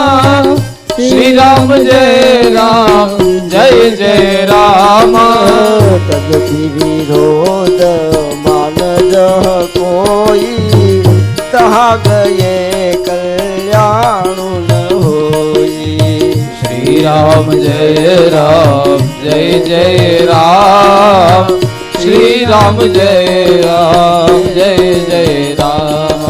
શ્રી રામ જય રામ જય જય રામ. તદપી વિરોધ માન જહ કોઈ તહા ગયે કલ્યાણુ ન હોઈ. શ્રી રામ જય રામ જય જય રામ શ્રી રામ જય રામ જય જય રામ.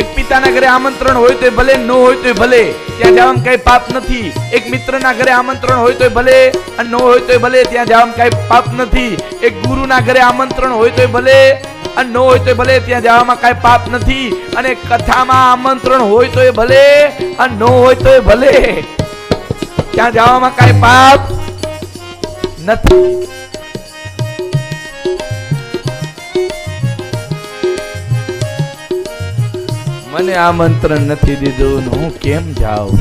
એક પિતાના ઘરે આમંત્રણ હોય તો ભલે, ન હોય તો ભલે, ત્યાં જવામાં કઈ પાપ નથી. એક મિત્રના ઘરે આમંત્રણ હોય તો ભલે અને ન હોય તો ભલે, ત્યાં જવામાં કઈ પાપ નથી. એક ગુરુના ઘરે આમંત્રણ હોય તો ભલે અને ન હોય તો ભલે, ત્યાં જવામાં કઈ પાપ નથી. અને કથામાં આમંત્રણ હોય તો ભલે અને ન હોય તો ભલે, ત્યાં જવામાં કઈ પાપ નથી. મને આમંત્રણ નથી દીધું, હું કેમ જાઉં?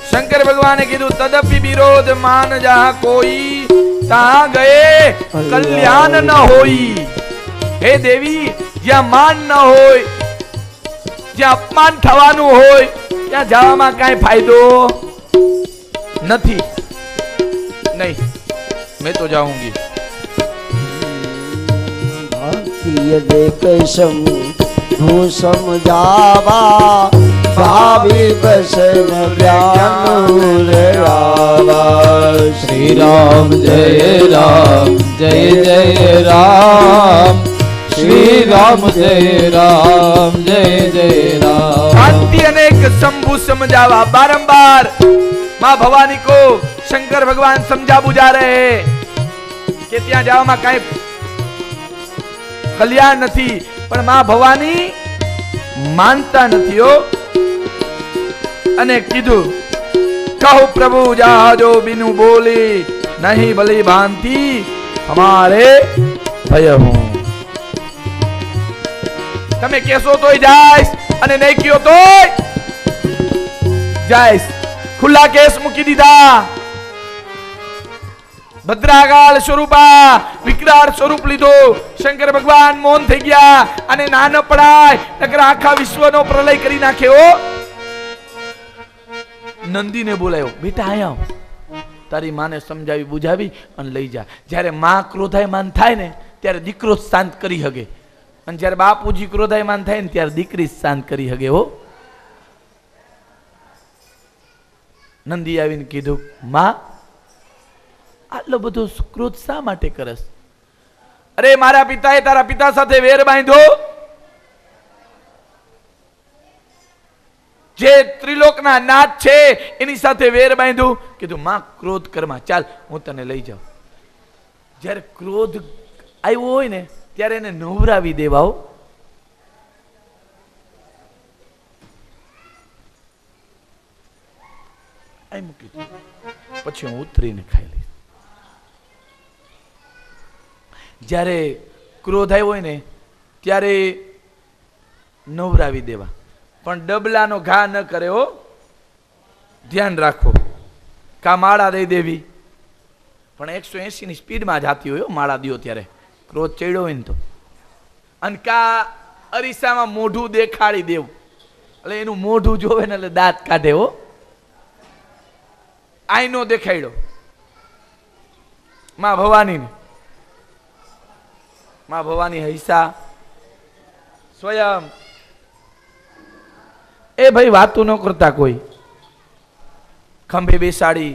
શંકર ભગવાને કીધું તદપી વિરોધ માન જા કોઈ તા ગયે કલ્યાણ ન હોઈ. હે દેવી, જ્યાં માન ન હોય, જ્યાં અપમાન થવાનું હોય, ત્યાં જવામાં કઈ ફાયદો નથી. નહીં, મેં તો જાઉંગી. ભક્તિય દેખસમ હું સમજાવા ભાવી બસન જ્ઞાન રાવા. શ્રી રામ જય રામ જય જય રામ શ્રી રામ જય રામ જય જય રામ. શાંતિ અનેક શંભુ समझावा. बारंबार माँ भवानी को शंकर भगवान समझा बुझा रहे कि ત્યાં જવામાં કઈ કલ્યાણ નથી. પણ માં ભવાની માનતા નથી હો. અને કીધું કહું પ્રભુ જાજો બિनु બોલી નહીં ભલી ભાંતિ હમારે ભય હું. તમે કેસો તોય જાઈશ અને નહીં કયો તોય જાઈશ. ખુલ્લા કેસ મૂકી દીધા. ભદ્રાકાળ સ્વરૂપા વિકરાળ સ્વરૂપ લીધો. શંકર ભગવાન મૌન થઈ ગયા અને ના ન પડાય નકર આખા વિશ્વનો પ્રલય કરી નાખ્યો. નંદીને બોલાયો, બેટા આયા તારી માને સમજાવી બુજાવી અને લઈ જા. જ્યારે માં ક્રોધાયમાન થાય ને ત્યારે દીકરો શાંત કરી હગે, અને જ્યારે બાપુજી ક્રોધાયમાન થાય ને ત્યારે દીકરી શાંત કરી હગે હો. નંદી આવીને કીધું, માં આટલો બધો ક્રોધ શા માટે કરસ? અરે મારા પિતાએ તારા પિતા સાથે વેર બાંધ્યો, જે ત્રિલોકના નાથ છે એની સાથે વેર બાંધ્યું. કીધું માં ક્રોધ કરમાં, ચાલ હું તને લઈ જાઉં. જ્યારે ક્રોધ આવ્યો હોય ને ત્યારે એને નવરાવી દેવાઓ. આ મૂકી દો. પછી હું ઉતરીને ખાઈ લઈશ. જ્યારે ક્રોધ આવ્યો હોય ને ત્યારે નવરાવી દેવા, પણ ડબલાનો ઘા ન કરે હો, ધ્યાન રાખો. કા માળા દઈ દેવી, પણ 180 ની સ્પીડમાં જાતી હોય માળા દિયો ત્યારે, ક્રોધ ચડ્યો હોય ને તો. અને કા અરીસામાં મોઢું દેખાડી દેવું, એટલે એનું મોઢું જોવે ને એટલે દાંત કાઢે હો. આઈનો દેખાડ્યો માં ભવાની ને, માં ભવાની હૈસા સ્વયં. એ ભાઈ વાતું ન કરતા કોઈ, ખંભે બેસાડી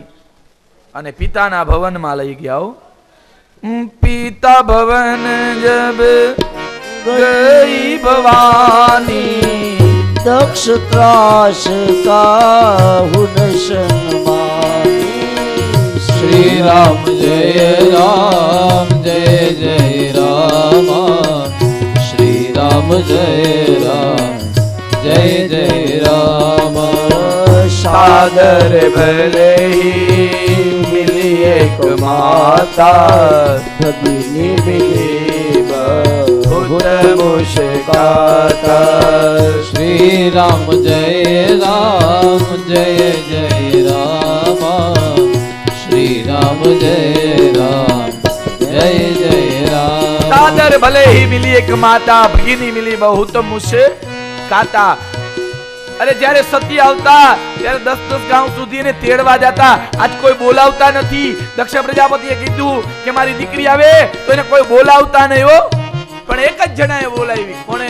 અને પિતાના ભવનમાં લઈ ગયા હો. પિતા ભવન જબ ગઈ ભવાની, દક્ષ ત્રાસ કાહુન સન્માની. શ્રી રામ જય રામ જય જય રામ, શ્રી રામ જય રામ જય જય રામ. સાગર ભલે મિલી એક માતા, ભગિની મિલી ભૂત મુસ્કાતા. શ્રી રામ જય રામ જય જય રામ, શ્રી રામ જય રામ જય જય રામ. સાદર ભલે ही मिली एक माता, भगिनी मिली बहुत मुस्काता. અરે જ્યારે સતી આવતા ત્યારે 10-10 ગાંવ સુધી એને તેડવા જતા. આજ કોઈ બોલાવતા નથી. દક્ષ પ્રજાપતિએ કીધું કે મારી દીકરી આવે તો એને કોઈ બોલાવતા નહીં હો, પણ એક જ જણાએ બોલાવી. કોણે?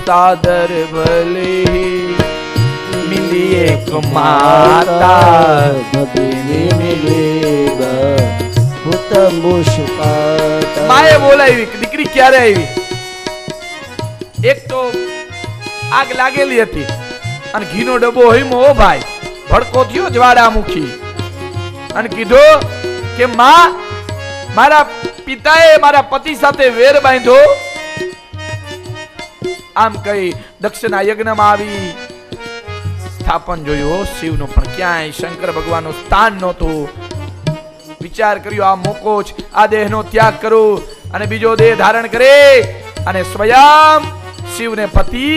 સાદર ભલે મિલી એક માતા, ભગિની મિલી ભૂત મુસ્કાતા. માએ બોલાવી. દીકરી ક્યારે આવી? એક તો આગ લાગેલી હતી અને ઘીનો ડબ્બો હિમો ભાઈ ભડકો થયો જ્વાળામુખી, અને કીધું કે માં, મારા પિતાએ મારા પતિ સાથે વેર બાંધ્યો. આમ કહી દક્ષના યજ્ઞમાં આવી સ્થાપન જોયું શિવનું, પણ ક્યાંય શંકર ભગવાનનું સ્થાન નહોતું. વિચાર કર્યો આ મોકો જ, આ દેહનો ત્યાગ કરું અને બીજો દેહ ધારણ કરે અને સ્વયં શિવને પતિ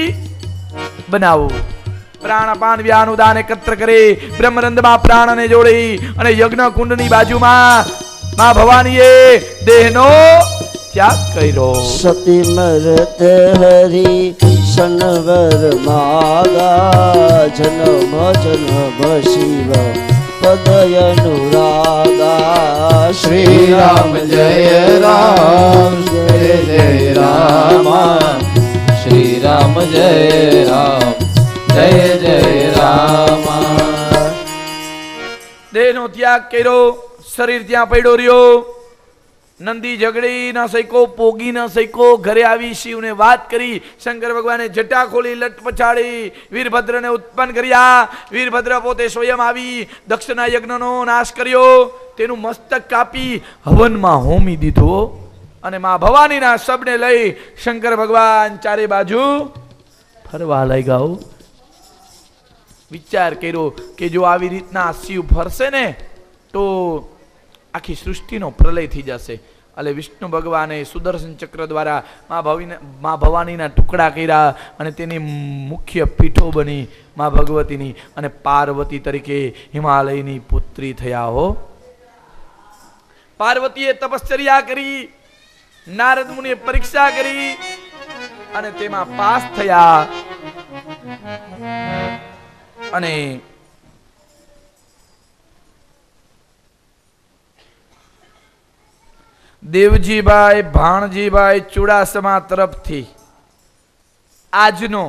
બનાવો. પ્રાણપાન વ્યાનુદાન એકત્ર કરે, બ્રહ્મરંધમાં પ્રાણને જોડી અને યજ્ઞ કુંડની બાજુમાં માં ભવાનીએ દેહનો ત્યાગ કર્યો. સતી મરત હરી સનવર માગા, જન્મ જન્મ શિવ પદય અનુરાગા. શ્રી રામ જય રામ જય જય રામ, શ્રી રામ જય રામ જય જય રામ. દેહનો ત્યાગ કર્યો, શરીર ત્યાં પડ્યો રહ્યો. નંદી ઝઘડી ના સૈકો, પોગી ના સૈકો. ઘરે આવી શિવને વાત કરી. શંકર ભગવાને જટા ખોલી, લટ પછાડી વીરભદ્રને ઉત્પન્ન કર્યા. વીરભદ્ર પોતે સ્વયં આવી દક્ષના યજ્ઞનો નાશ કર્યો, તેનું મસ્તક કાપી હવનમાં હોમી દીધો. અને માં ભવાનીના શબને લઈ શંકર ભગવાન ચારે બાજુ ફરવા લઈ ગયા. વિચાર કર્યો કે જો આવી રીતના શિવ ફરશે ને તો આખી સૃષ્ટિનો પ્રલય થઈ જશે. એટલે વિષ્ણુ ભગવાને સુદર્શન ચક્ર દ્વારા માં ભવાનીના ટુકડા કર્યા અને તેની મુખ્ય પીઠો બની માં ભગવતીની, અને પાર્વતી તરીકે હિમાલયની પુત્રી થયા હો. પાર્વતીએ તપશ્ચર્યા કરી, નારદ મુનિએ પરીક્ષા કરી અને તેમાં પાસ થયા. અને દેવજીભાઈ ભાણજીભાઈ ચુડાસમા તરફથી આજનો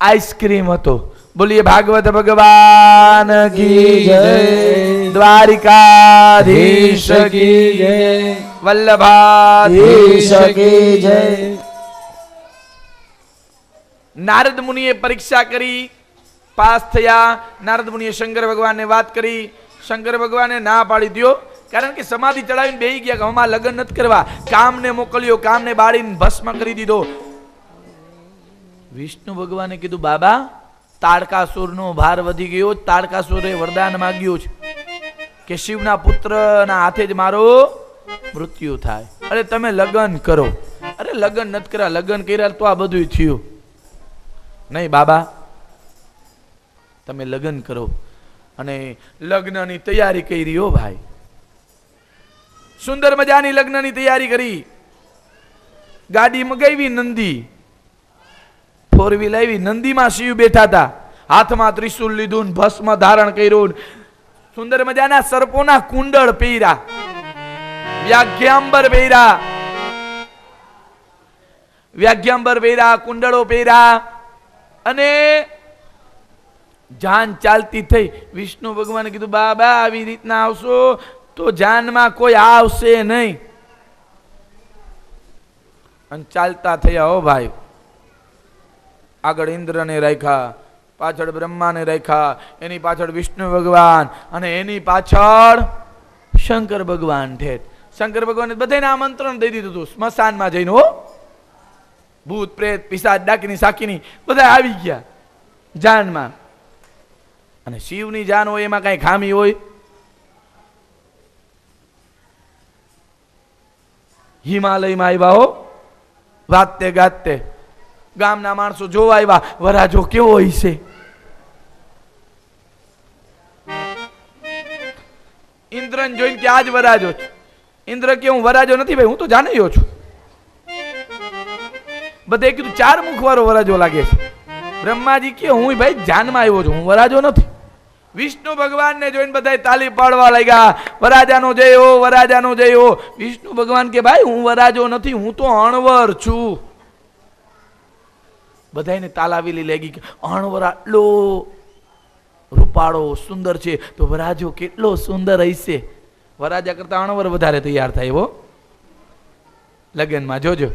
આઈસ્ક્રીમ હતો. બોલીએ ભાગવત ભગવાન કી જય, દ્વારિકાધીશ કી જય, વલ્લભાધીશ કી જય. નારદ મુનિએ પરીક્ષા કરી, પાસ થયા. નારદ મુનિએ શંકર ભગવાનને વાત કરી. શંકર ભગવાને ના પાડી દો કારણ કે સમાધિ ચડાવીને બેહી ગયા કે હમણાં લગ્ન નથી કરવા. કામને મોકલ્યો, કામને બાળીને ભસ્મ કરી દીધો. વિષ્ણુ ભગવાને કીધું બાબા તાડકાસુરનો ભાર વધી ગયો. તાડકાસુરે વરદાન માંગ્યું છે કે શિવના પુત્રના હાથે જ મારો મૃત્યુ થાય. અરે તમે લગ્ન કરો. અરે લગ્ન નથી કર્યા, લગ્ન કર્યા તો આ બધું થયું નહીં. બાબા તમે લગ્ન કરો. અને લગ્નની તૈયારી કરી. હો ભાઈ, સુંદર મજાની લગ્નની તૈયારી કરી. ગાડી મગાવી નંદી, 4 વ્હીલ આવી. નંદીમાં શિવ બેઠા હતા, હાથમાં ત્રિશુલ લીધું, ભસ્મ ધારણ કર્યું, સુંદર મજાના સર્પોના કુંડળ પહેર્યા, વ્યાઘ્યાંબર પહેર્યા, વ્યાઘ્યાંબર પહેર્યા, કુંડળો પહેર્યા. અને જાન ચાલતી થઈ. વિષ્ણુ ભગવાને કીધું બાબા આવી રીતના આવશો તો જાનમાં કોઈ આવશે નહીં. અને ચાલતા થયા. હો ભાઈ, આગળ ઇન્દ્રને રાખ્યા, પાછળ બ્રહ્માને રાખ્યા, એની પાછળ વિષ્ણુ ભગવાન, અને એની પાછળ શંકર ભગવાન. ઠેઠ શંકર ભગવાને બધાને આમંત્રણ દઈ દીધું હતું સ્મશાનમાં જઈને. હો, ભૂત પ્રેત પિશાચ ડાકીની સાકીની બધા આવી ગયા જાનમાં. અને શિવની જાન હોય એમાં કઈ ખામી હોય? હિમાલયમાં આવ્યા. હો, વાતે ગાતે ગામના માણસો જોવા આવ્યા. વરાજો કેવો હોય છે? ઇન્દ્રને જોઈને કે આજ વરાજો. ઇન્દ્ર કે હું વરાજો નથી ભાઈ, હું તો જાણ્યો છું. બધે કીધું 4 મુખ વાળો વરાજો લાગે છે. બ્રહ્માજી કે હું ભાઈ જાનમાં આવ્યો છું, હું વરાજો નથી. વિષ્ણુ ભગવાનને જોઈને બધા તાલી પાડવા લાગ્યા. વરાજાનો જય હો, વરાજાનો જય હો. વિષ્ણુ ભગવાન કે ભાઈ હું વરાજો નથી, હું તો અણવર છું. બધાને તાલાવેલી લાગી કે અણવર આટલો રૂપાળો સુંદર છે તો વરાજો કેટલો સુંદર હશે. વરાજા કરતા અણવર વધારે તૈયાર થાય. એવો લગ્નમાં જોજો.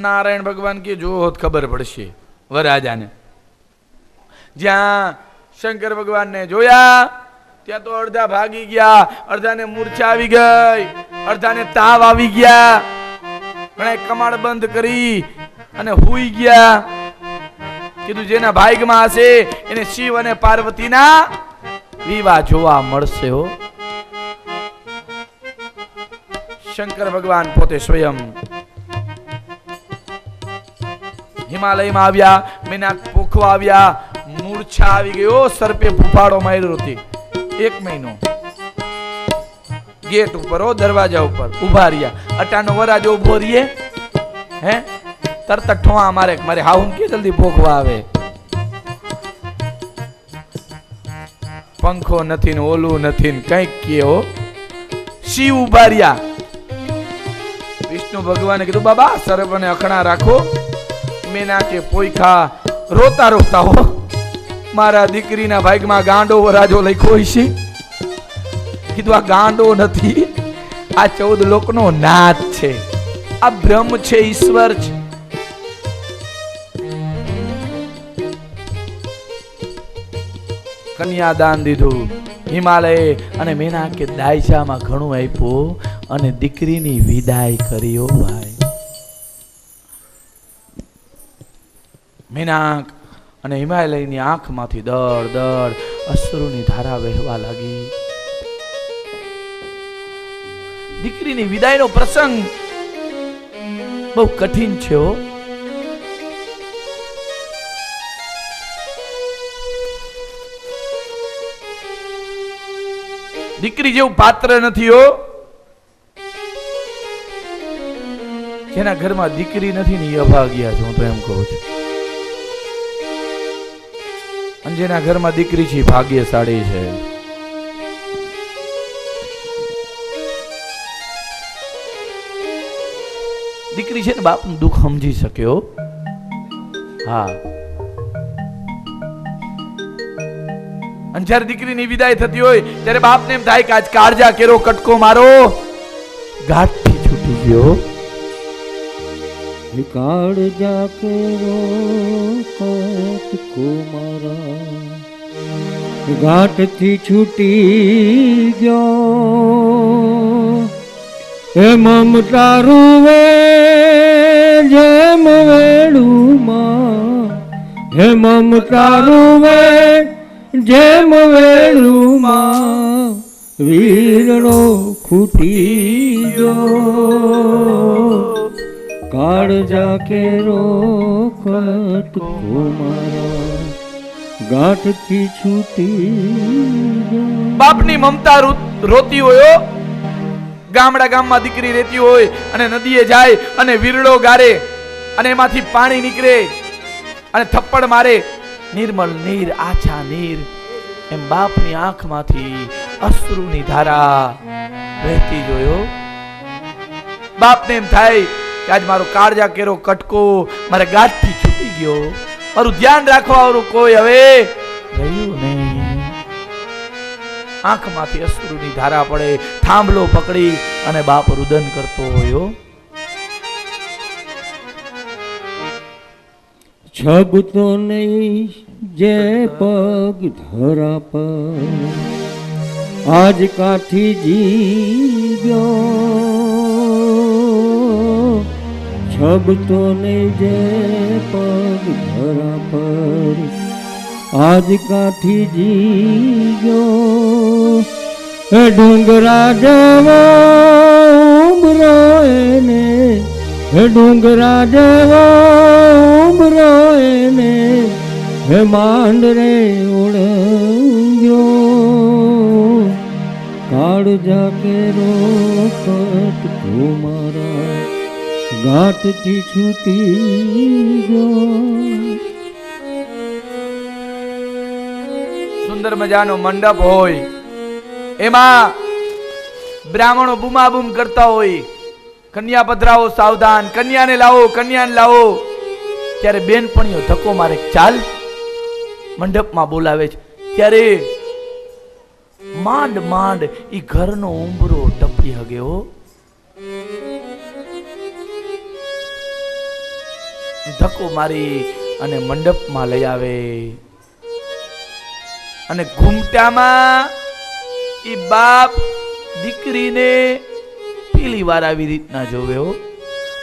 નારાયણ ભગવાન કે જો ખબર પડશે વરાજાને. જ્યાં શંકર ભગવાનને જોયા ત્યાં તો અડધા ભાગી ગયા, અડધાને મૂર્છા આવી ગઈ, અડધાને તાવ આવી ગયા. ઘણા કમાડ બંધ કરી અને હુઈ ગયા. કીધું જેના ભાગ્યમાં હશે એને શિવ અને પાર્વતીના વિવાહ જોવા મળશે. હો, શંકર ભગવાન પોતે સ્વયં હિમાલયમાં આવ્યા, મેનાક પોખવા આવ્યા, મૂર્છા આવી ગયો. સર્પે ફૂફાડો માર્યો હતી. 1 મહિનો ગેટ ઉપર, દરવાજા ઉપર ઉભા રહ્યા. અટાનો વરાજો ઉભો રહીએ, હે તરત ઠોવા મારે હાઉન કે જલ્દી પોખવા આવે. પંખો નથી ને ઓલું નથી ને કઈક કેવો. શિવ ઉભા રહ્યા. વિષ્ણુ ભગવાને કીધું બાબા સર્પને અખણા રાખો. મેના કે પોઈખા રોતા રોતા. હો, મારા દીકરીના ભાગમાં ગાંડો વરાજો લખ્યો છે. કીધું આ ગાંડો નથી, આ 14 લોકનો નાથ છે, આ બ્રહ્મ છે, ઈશ્વર છે. કન્યાદાન દીધું હિમાલય અને મેના કે દાયસામાં ઘણું આપ્યું અને દીકરીની વિદાય કર્યો. ભાઈ મેનાક અને હિમાલયની આંખમાંથી દળ દળ અશ્રુની ધારા વહેવા લાગી. દીકરીની વિદાયનો પ્રસંગ બહુ કઠિન છે. દીકરી જેવું પાત્ર નથી. હો, જેના ઘરમાં દીકરી નથી ને એ અભાગ્યા છે, હું તો એમ કહું છું. અને જેના ઘરમાં દીકરી છે ભાગ્યશાળી છે. દીકરી છે ને બાપનું દુઃખ સમજી શક્યો. હા, અને જ્યારે દીકરીની વિદાય થતી હોય ત્યારે બાપને એમ થાય કે આજ કાળજા કેરો કટકો મારો ગાંઠથી છૂટી ગયો. કાળજા કેરો કટકો મારા ઘાટથી છૂટી ગયો હે મમતા રૂવે જેમ વેળુમાં હે મમતા રૂવે જેમ વેળુમાં વીરણો ખૂટી ગયો કાળજા કેરો કટકો મારા ગાંઠથી છૂટી ગયો. બાપની મમતા રોતી હોય, ગામડા ગામમાં દીકરી રહેતી હોય અને નદીએ જાય અને વીરડો ગારે અને એમાંથી પાણી નીકળે અને થપ્પડ મારે, નિર્મળ નીર આછા નીર, એમ બાપની આંખમાંથી અશ્રુની ધારા વહેતી જોયો. બાપને એમ થાય કે આજ મારો કાળજા કેરો કટકો મારે ગાંઠથી છૂટી ગયો, મારું ધ્યાન રાખવા વાળું કોઈ હવે રહ્યું નહીં. આંખમાંથી અશ્રુની ધારા પડે, થાંભલો પકડી અને બાપ રુદન કરતો હોય. છબતો નહીં જે પગ ધરા પર આજ કાઠી જી ગયો. છબતો નહીં જે પગ ધરા પર આજ કાઠી જી ગયો. હે ડુંગરા જેવો ઉમરો એને, હે ડુંગરા જેવો ઉમરો એને, હે માંડરે ઓળંગ્યો. કાળજા કેરો કટકો મારા ગાંઠથી છૂટી ગયો. સુંદર મજાનો મંડપ હોય, એમાં બ્રાહ્મણો બૂમાબૂમ કરતા હોય, કન્યા પધરાવો સાવધાન, કન્યાને લાવો, કન્યાને લાવો. ત્યારે બેનપણીઓ ધક્કો મારે, ચાલ મંડપમાં બોલાવે છે. ત્યારે માંડ માંડ ઈ ઘરનો ઉંબરો ટપી હગ્યો. ધક્કો મારી અને મંડપમાં લઈ આવે અને ઘૂમટામાં ઈ બાપ દીકરીને પેલી વાર આવી રીતના જોયો.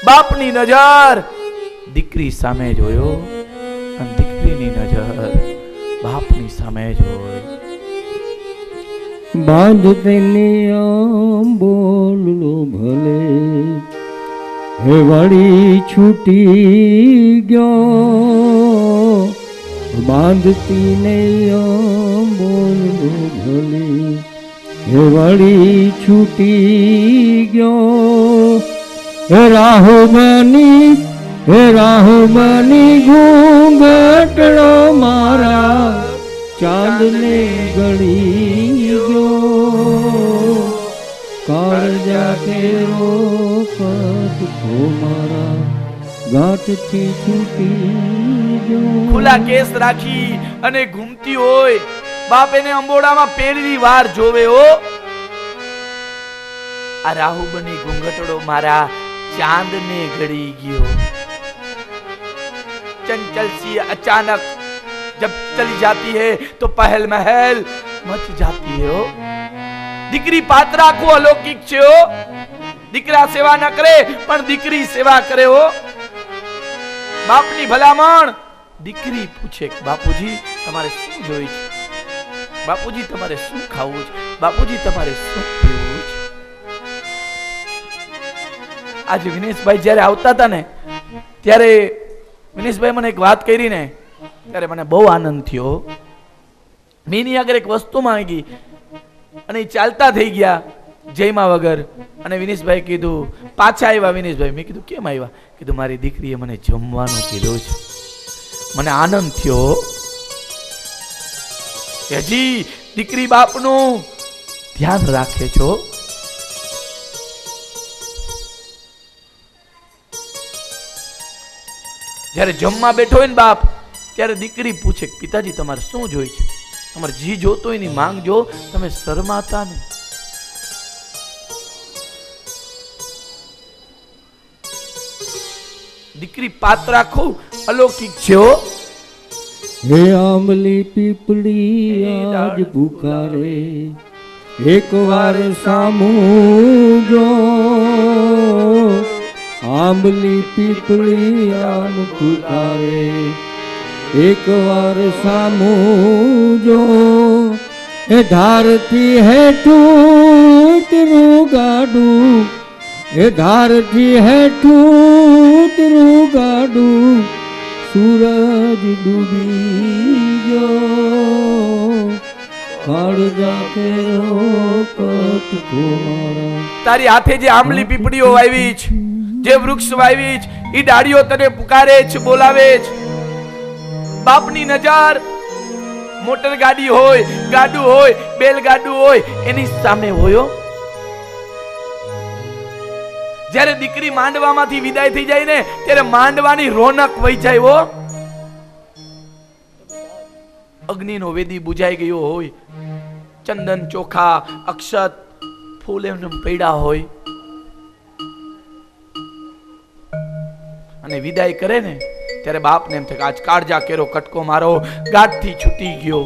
બાપની નજર દીકરી સામે જોયો અને દીકરીની નજર બાપની સામે જ હોય. બાંધ તેની આમ બોલલો ભલે, હે વાળી છૂટી ગયો. બાંધતી નહીં આમ બોલલો ભલે, હે વાળી છૂટી ગયો. હે રાહુબની, હે રાહુબની ઘૂંઘટડો મારા ચાંદને ગળી ગયો. કાળજા કેરો કટકો મારા ગાંઠથી છૂટી ગયો. ખુલ્લા કેસ રાખી અને ઘૂમતી હોય, બાપ એને અંબોડામાં પહેલી વાર જોવે. હો, આ રાહુબની ઘૂંઘટડો મારા ચાંદને ગળી ગયો. चंचल सी अचानक जब चली जाती है तो पहल महल मच जाती है. हो, દીકરી પાત્રા કો અલૌકિક છે. હો, દીકરા સેવા ન કરે પણ દીકરી સેવા કરે. હો, બાપની ભલામણ દીકરી પૂછે, બાપુજી તમારે શું જોઈએ છે? બાપુજી તમારે શું ખાવું છે? બાપુજી તમારે શું પીવું છે? આજે વિનેશભાઈ જ્યારે આવતા હતા ને, ત્યારે વિનેશભાઈ મને એક વાત કરી ને, ત્યારે મને બહુ આનંદ થયો. મેની આગળ એક વસ્તુ માંગી અને એ ચાલતા થઈ ગયા જયમાં વગર. અને વિનેશભાઈ કીધું, પાછા આવ્યા વિનેશભાઈ. મેં કીધું કેમ આવ્યા? કીધું મારી દીકરીએ મને જમવાનું કીધું છે. મને આનંદ થયો. હજી દીકરી બાપનું ધ્યાન રાખે છો. જ્યારે જમવા બેઠો હોય ને બાપ, ત્યારે દીકરી પૂછે, પિતાજી તમારે શું જોઈએ છે? તમારે જી જોતો હોય ની માંગજો, તમે શરમાતા ને. દીકરી પાત્રા ખૂબ અલૌકિક છે. હે આંબલી પીપળી આજ પુકારે, એક વાર સામું જો. આંબલી પીપળી આમ પુકારે, એક વાર સામું જો. એ ધારથી હેઠું ઉતરું ગાડું, એ ધારથી હેઠું ઉતરું ગાડું, સૂરજ ડૂબી ગયો, કાળજા કેરો કટકો મારા. તારી હાથે જે આંબલી પીપળીઓ વાવી છે, જે વૃક્ષ વાવી છે, ઈ ડાળીઓ તને પુકારે છે, બોલાવે છે. બાપની નજર મોટર ગાડી હોય, ગાડું હોય, બેલગાડું હોય, એની સામે હોય. જ્યારે દીકરી માંડવામાંથી વિદાય થઈ જાય ને, ત્યારે માંડવાની રોનક વહી જાય હો. અગ્નિનો વેદી બુજાઈ ગયો હોય, ચંદન ચોખા અક્ષત ફૂલ એમને પડ્યા હોય, અને વિદાય કરે ને ત્યારે બાપને એમ થાય કે આજ કાળજા કેરો કટકો મારો ગાંઠથી છૂટી ગયો.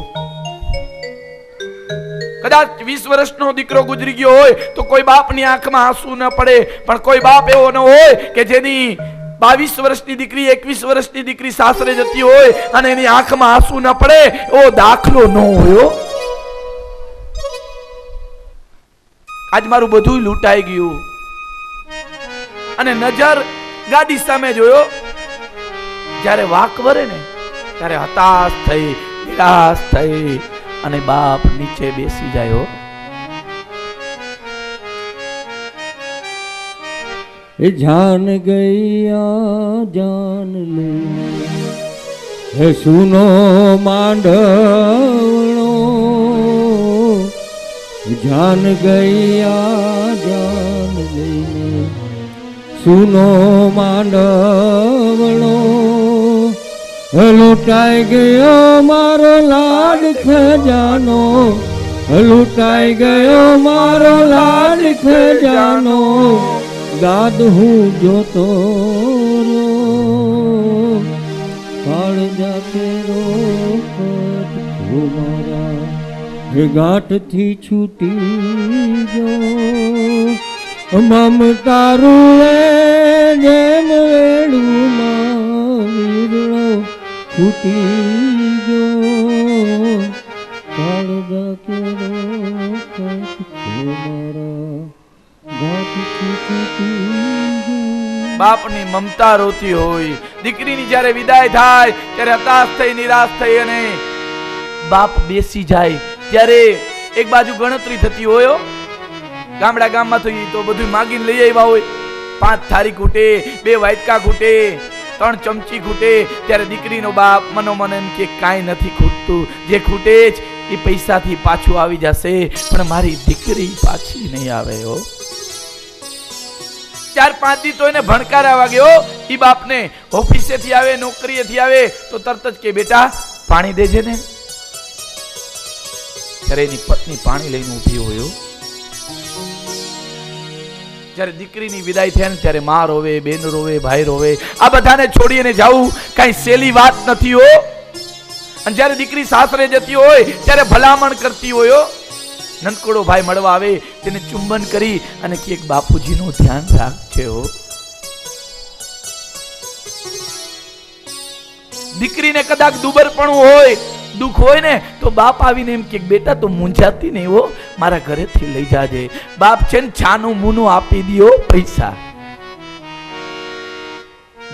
કદાચ 20 વર્ષનો દીકરો ગુજરી ગયો હોય તો કોઈ બાપની આંખમાં આંસુ ન પડે, પણ કોઈ બાપ એવો ન હોય કે જેની 22 વર્ષની દીકરી 21 વર્ષની દીકરી સાસરે જતી હોય અને એની આંખમાં આંસુ ન પડે, એવો દાખલો ન હોય. આજ મારું બધું લૂંટાઈ ગયું, અને નજર ગાડી સામે જોયો. જ્યારે વાક વરે ને ત્યારે હતાશ થઈ, નિરાશ થઈ અને બાપ નીચે બેસી જાય. એ જાન ગયા જાન લે, હે સુનો માંડવણો, જાન ગયા જાન લઈને, સુનો માંડવણો. લૂંટાઈ ગયો મારો લાડ ખજાનો, લૂંટાઈ ગયો મારો લાડ ખજાનો, દાદ હું જોતો રહ્યો, કાળજા કેરો કટકો મારા. એ ગાંઠથી છૂટી ગયો, મમતા રૂએ જેમ વેડુમાં વીરળો છૂટી ગયો, કાળજા કેરો કટકો મારા, ગાંઠથી છૂટી ગયો. બાપની મમતા રોતી હોય, દીકરીની જ્યારે વિદાય થાય ત્યારે હતાશ થઈ, નિરાશ થઈ અને બાપ બેસી જાય. ત્યારે એક બાજુ ગણતરી થતી હોય, ગામડા ગામમાં તો બધું માગીને લઈ આવ્યા હોય. 5 થાળી ખૂટે, 2 વાટકા ખૂટે, 3 ચમચી ખૂટે. ત્યારે દીકરીનો બાપ મનોમન એમ કે કાંઈ નથી ખૂટતું, જે ખૂટે જ એ પૈસાથી પાછું આવી જશે, પણ મારી દીકરી પાછી નહીં આવે. 4-5 દી તો એને ભણકારા વાગ્યો. ઈ બાપને ઓફિસેથી આવે, નોકરીએથી આવે તો તરત જ કે બેટા પાણી દેજે ને. ત્યારે એની પત્ની પાણી લઈને ઊભી હોય. જ્યારે દીકરીની વિદાય થાય ને ત્યારે માં રોવે, બેન રોવે, ભાઈ રોવે. આ બધાને છોડીને જાવું કઈ સહેલી વાત નથી હો. અને જ્યારે દીકરી સાસરે જતી હોય ત્યારે ભલામણ કરતી હોય. નનકડો ભાઈ મળવા આવે, તેને ચુંબન કરી અને કે બાપુજીનું ધ્યાન રાખજે હો. દીકરીને કદાચ દુબળપણું હોય, દુઃખ હોય ને તો બાપ આવીને એમ કે બેટા તો મૂંઝાતી નહીં હો, મારા ઘરેથી લઈ જાજે. બાપ છે ને છાનું મૂનું આપી દિયો પૈસા.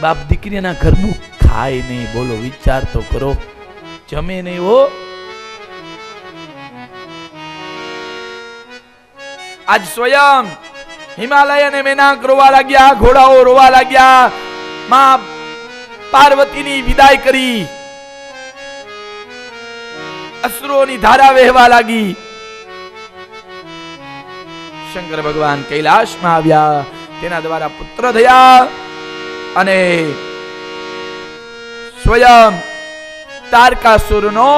બાપ દીકરીના ઘરનું ખાય નહીં. બોલો, વિચાર તો કરો. જમે નહીં હો. આજ સ્વયં હિમાલય અને મેનાક રોવા લાગ્યા, ઘોડાઓ રોવા લાગ્યા. માં પાર્વતીની વિદાય કરી, અશ્રુઓની ધારા વહેવા લાગી. શંકર ભગવાન કૈલાશમાં આવ્યા, તેના દ્વારા પુત્ર થયા અને સ્વયં તારકાસુરનો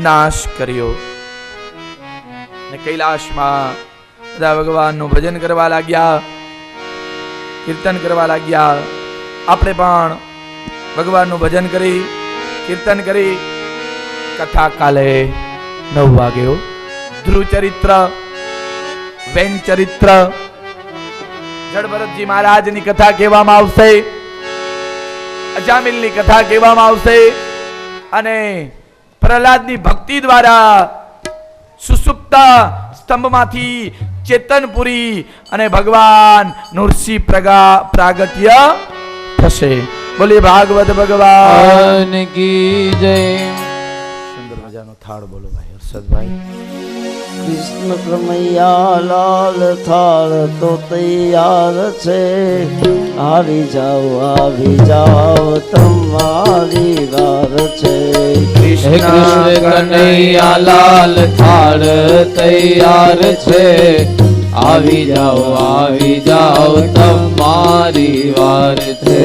નાશ કર્યો. ને કૈલાશમાં બધા ભગવાનનું ભજન કરવા લાગ્યા, કીર્તન કરવા લાગ્યા. આપણે પણ ભગવાનનું ભજન કરી, કીર્તન કરી, કથા કાલે 9 વાગ્યો. ધ્રુવ ચરિત્ર, વેન ચરિત્ર, જડભરતજી મહારાજની કથા કહેવામાં આવશે, અજામિલની કથા કહેવામાં આવશે અને પ્રહલાદની ભક્તિ દ્વારા સુસુપ્ત સ્તંભમાંથી ચેતનપુરી અને ભગવાન નૃસિંહ પ્રાગટ્ય થશે. બોલીએ ભાગવત ભગવાન કી જય. સુંદર મજાનો થાળ બોલો ભાઈ હર્ષદભાઈ. કૃષ્ણ કનૈયા લાલ થાળ તો તૈયાર છે, આવી જાઓ તમારી વાર છે. હે કૃષ્ણ કનૈયા લાલ થાળ તૈયાર છે, આવી જાઓ તમારી વાર છે.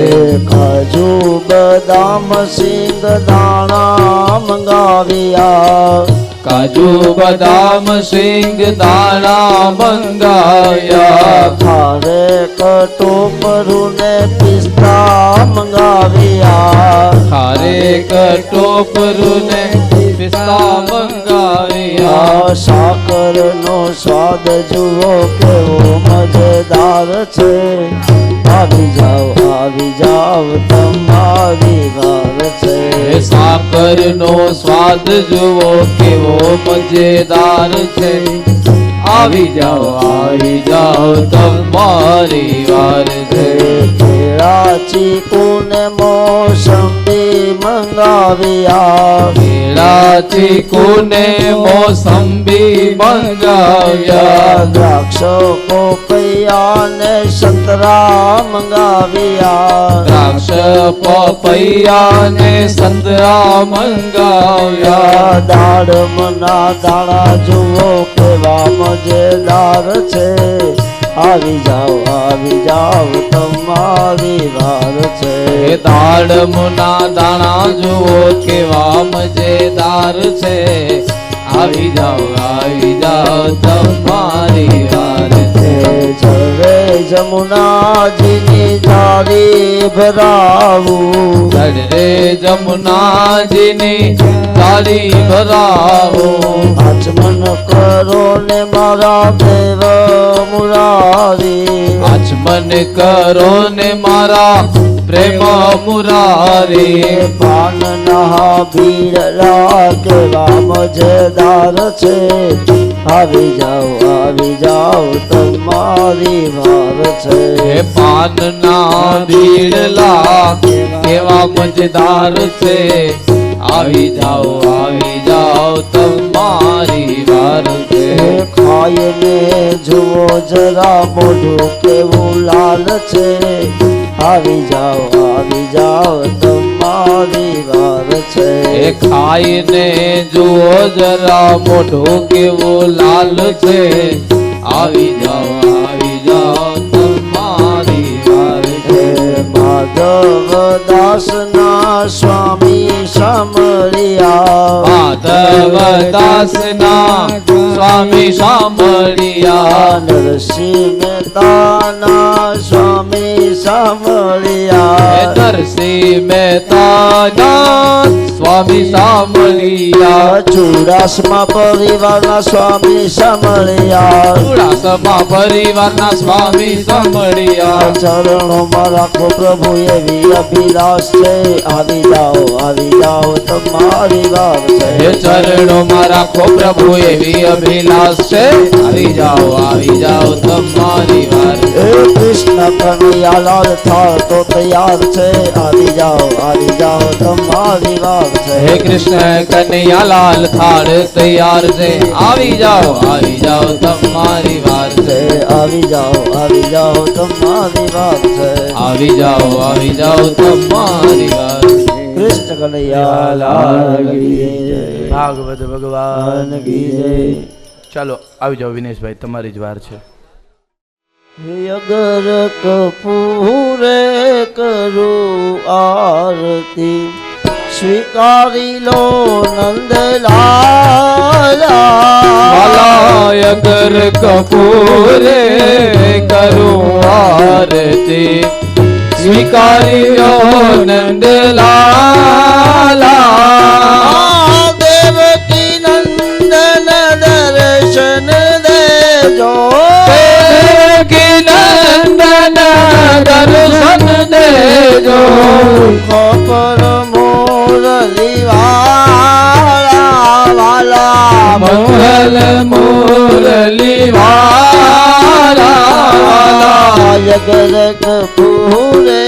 કાજુ બદામ સિંગ દાણા મંગાવ્યા, કાજુ બદામ સિંગ દાણા મંગાવ્યા. ખારે કટોપરું ને પિસ્તા મંગાવ્યા, ખારે કટોપરું ને પિસ્તા મંગાવ્યા. સાકર નો સ્વાદ જુઓ કેવો મજેદાર છે, આવી જાઓ તમારી વાર છે. સાકર નો સ્વાદ જુઓ કેવો મજેદાર છે, આવી જાઓ તમારી વાર છે. કેળા ચીકુ ને મોસંબી મંગાવ્યા, કેળા ચીકુ ને મોસંબી મંગાવ્યા. દ્રાક્ષ પોપૈયા ને સંતરા મંગાવ્યા, દ્રાક્ષ પપૈયા ને સંતરા મંગાવ્યા. દાડમના દાણા જુઓ કેવા મજેદાર છે, આવી જાઓ તમારી વાર છે. દાડમના દાણા જુઓ કેવા મજેદાર છે, આવી જાઓ તમારી વાર છે. જરે જમુનાજીની ધારી ભરાવું, રે જમુનાજીની તાળી ભરાવું. આચમન કરો ને મારા દેવ મુરારી, આચમન કરો ને મારા પ્રેમ મુરારી. પાનના ભીડલા કેવા મજેદાર છે, આવી જાઓ તમારી વાર છે. પાનના બીડલા કેવા મજેદાર છે, આવી જાઓ તમારી વાર છે. ખાઈને જુઓ જરા મોઢું કેવું લાલ છે, આવી જાઓ તમારી વાર છે. ખાઈને જુઓ જરા મોઢું કેવું લાલ છે, આવી જાઓ તમારી વાર છે. માધવ દાસ ના સ્વામી સાંભળ્યા, માધવ દાસ ના સ્વામી સાંભળ્યા. નરસિંહ મહેતા ના સ્વામી સાંભળ્યા, નરસિંહ મહેતા ના સ્વામી સાંભળ્યા. ચુડાસમા પરિવારના સ્વામી સાંભળ્યા, ચુડાસમા પરિવારના સ્વામી સાંભળ્યા. ચરણોમાં રાખો પ્રભુ એવી અભિલાષ છે, આવી જાઓ તમારી વાર છે. ચરણોમાં રાખો પ્રભુ એવી અભિલાષ છે, આવી જાઓ તમારી વાર. એ કૃષ્ણ કનૈયા લાલ થાળ તો તૈયાર છે, આવી જાઓ તમારી વાર છે. હે કૃષ્ણ કનૈયા લાલ થાળ તૈયાર છે, આવી જાઓ તમારી વાર છે. આવી જાઓ તમારી વાર છે. આવી જાઓ તમારી વાર. કૃષ્ણ કનૈયા લાલ કી જય, ભાગવત ભગવાન કી જય. ચાલો આવી જાઓ વિનેશભાઈ, તમારી જ વાર છે. અગર કપૂરે કરું આરતી, સ્વીકારી લો નંદલાલા. અગર કપૂરે કરું આરતી, સ્વીકારી લો નંદલાલા દેવકી નંદન દર્શન દેજો દેવકી નંદન દર્શન દેજો ખબર મોરલી વાલા મંગલ મુરલી વાલા જગર કપૂરે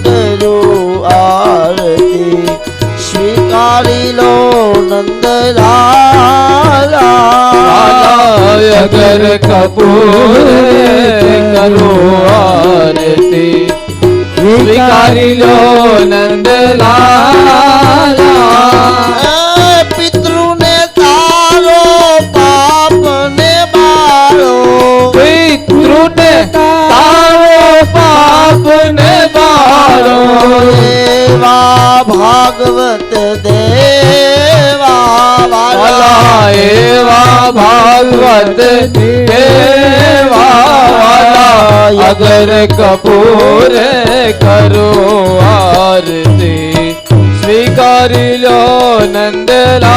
કરું આરતી સ્વીકારી લો નંદલાલા અગર કપૂર કરો આરતી સ્વીકારી લો નંદલાલા પિતૃને તારો પાપને બાળો પિતૃને તારો પાપને બાળો એવા ભાગવત દેવા વાલા એવા ભાગવત દેવા વાલા અગર કપૂર કરો આરતી સ્વીકારી લો નંદલાલા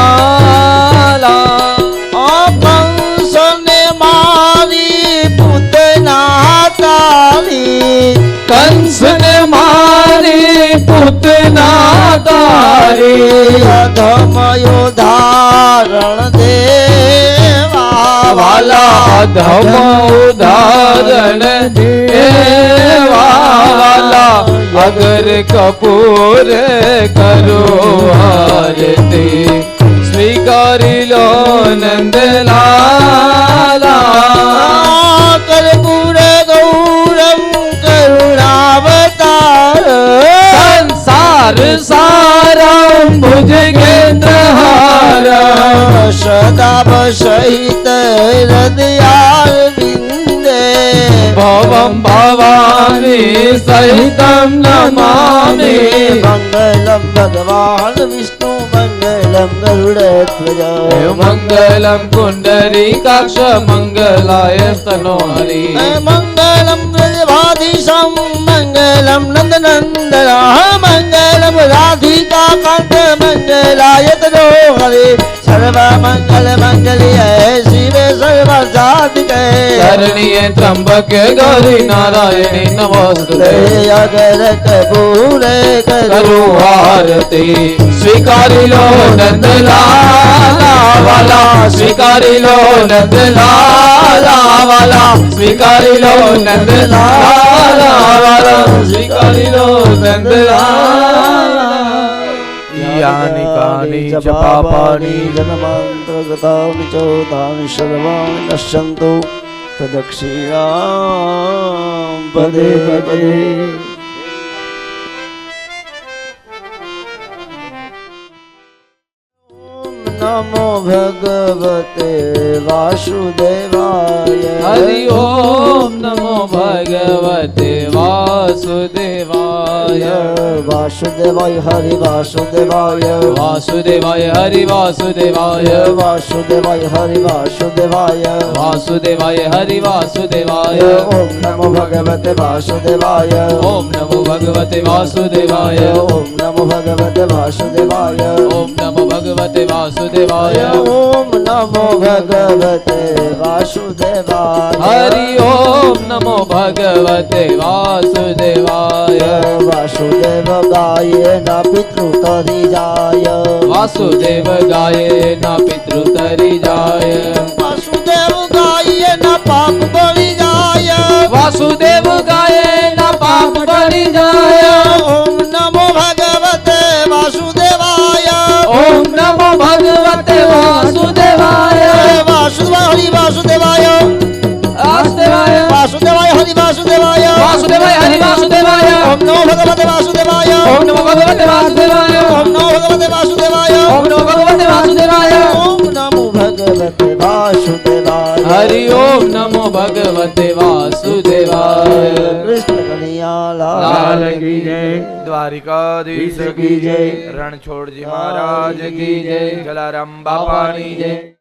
કંસને મારી પૂતના તારી કંસને મારી પૂતના તારી અધમયો ધારણ દેવા વાલા ધમ ઉદાહરણ દેવા વાલા અગર કપૂર કરો આરતી સ્વીકારી લો નંદલાલા કર્પૂર ગૌરમ કરુણાવતાર સંસાર સારમ ભુજગેન્દ્રહાર સદા સહિત હૃદયાર બિંદે ભવમ ભવાની સહિતમ નમામિ મંગલમ ભગવાન વિષ્ણુ મંગલમ ગરુડધ્વજ મંગલમ પુંડરીકાક્ષ મંગલાય સ્તનો હરિ મંગલમ વ્રજભાધીશમ મંગલમ નંદનંદન મંગલમ રાધિકા કાંત મંગલાય તનો હરે સર્વ મંગલ મંગલ્ય શિવે સર્વ સાધિકે શરણીય ત્રંબકે ગૌરી નારાયણી નમસ્તુતે અગર કપૂરે કરો આરતી સ્વીકારી લો નંદલાલા વાલા સ્વીકારી લો નંદલાલા વાલા સ્વીકારી લો નંદલાલા વાલા સ્વીકારી લો નંદલાલા યાની કાની ચ પાપાની જન્માંતર્ગતાની ચોતાની સર્વાણિ નશ્યન્તુ તદક્ષિણામ પદે પદે નમો ભગવતે વાસુદેવાય હરિ ઓમ નમો ભગવતે વાસુદેવાય વાસુદેવાય હરિ વાસુદેવાય વાસુદેવાય હરિ વાસુદેવાય વાસુદેવાય હરિ વાસુદેવાય વાસુદેવાય હરિ વાસુદેવાય ઓમ નમો ભગવતે વાસુદેવાય ઓમ નમો ભગવતે વાસુદેવાય ઓમ નમો ભગવતે વાસુદેવાય ઓમ નમો ભગવતે વાસુદેવાય ઓમ નમો ભગવતે વાસુદેવાય હરિ ઓમ નમો ભગવતે વાસુદેવાય વાસુદેવ ગાયે ના પિતૃ તરી જાય વાસુદેવ ગાયે ના પિતૃ તરી જાય વાસુદેવ ગાયે ના પાપ બળી જાય વાસુદેવ ગાયે ના પાપ ટળી જાય ઓમ નમો ભગવતે વાસુદેવાય ઓમ નમો ભગવતે વાસુદેવાય વાસુદેવાય હરિ વાસુદેવાય વાસુદેવાય વાસુદેવાય હરિ વાસુદેવાય વાસુદેવાય હરિ વાસુદેવાય ઓમ નમો ભગવતે વાસુદેવાય ઓમ નમો ભગવતે વાસુદેવાય ઓમ નમો ભગવતે વાસુદેવાય ઓમ નમો ભગવતે વાસુદેવાય ઓમ નમો ભગવતે વાસુદેવાય હરિ ઓમ નમો ભગવતે વાસુદેવાય કૃષ્ણ કનૈયા લાલ કી જય દ્વારિકાધીશ કી જય રણછોડજી મહારાજ કી જય જલારામ બાપાની જય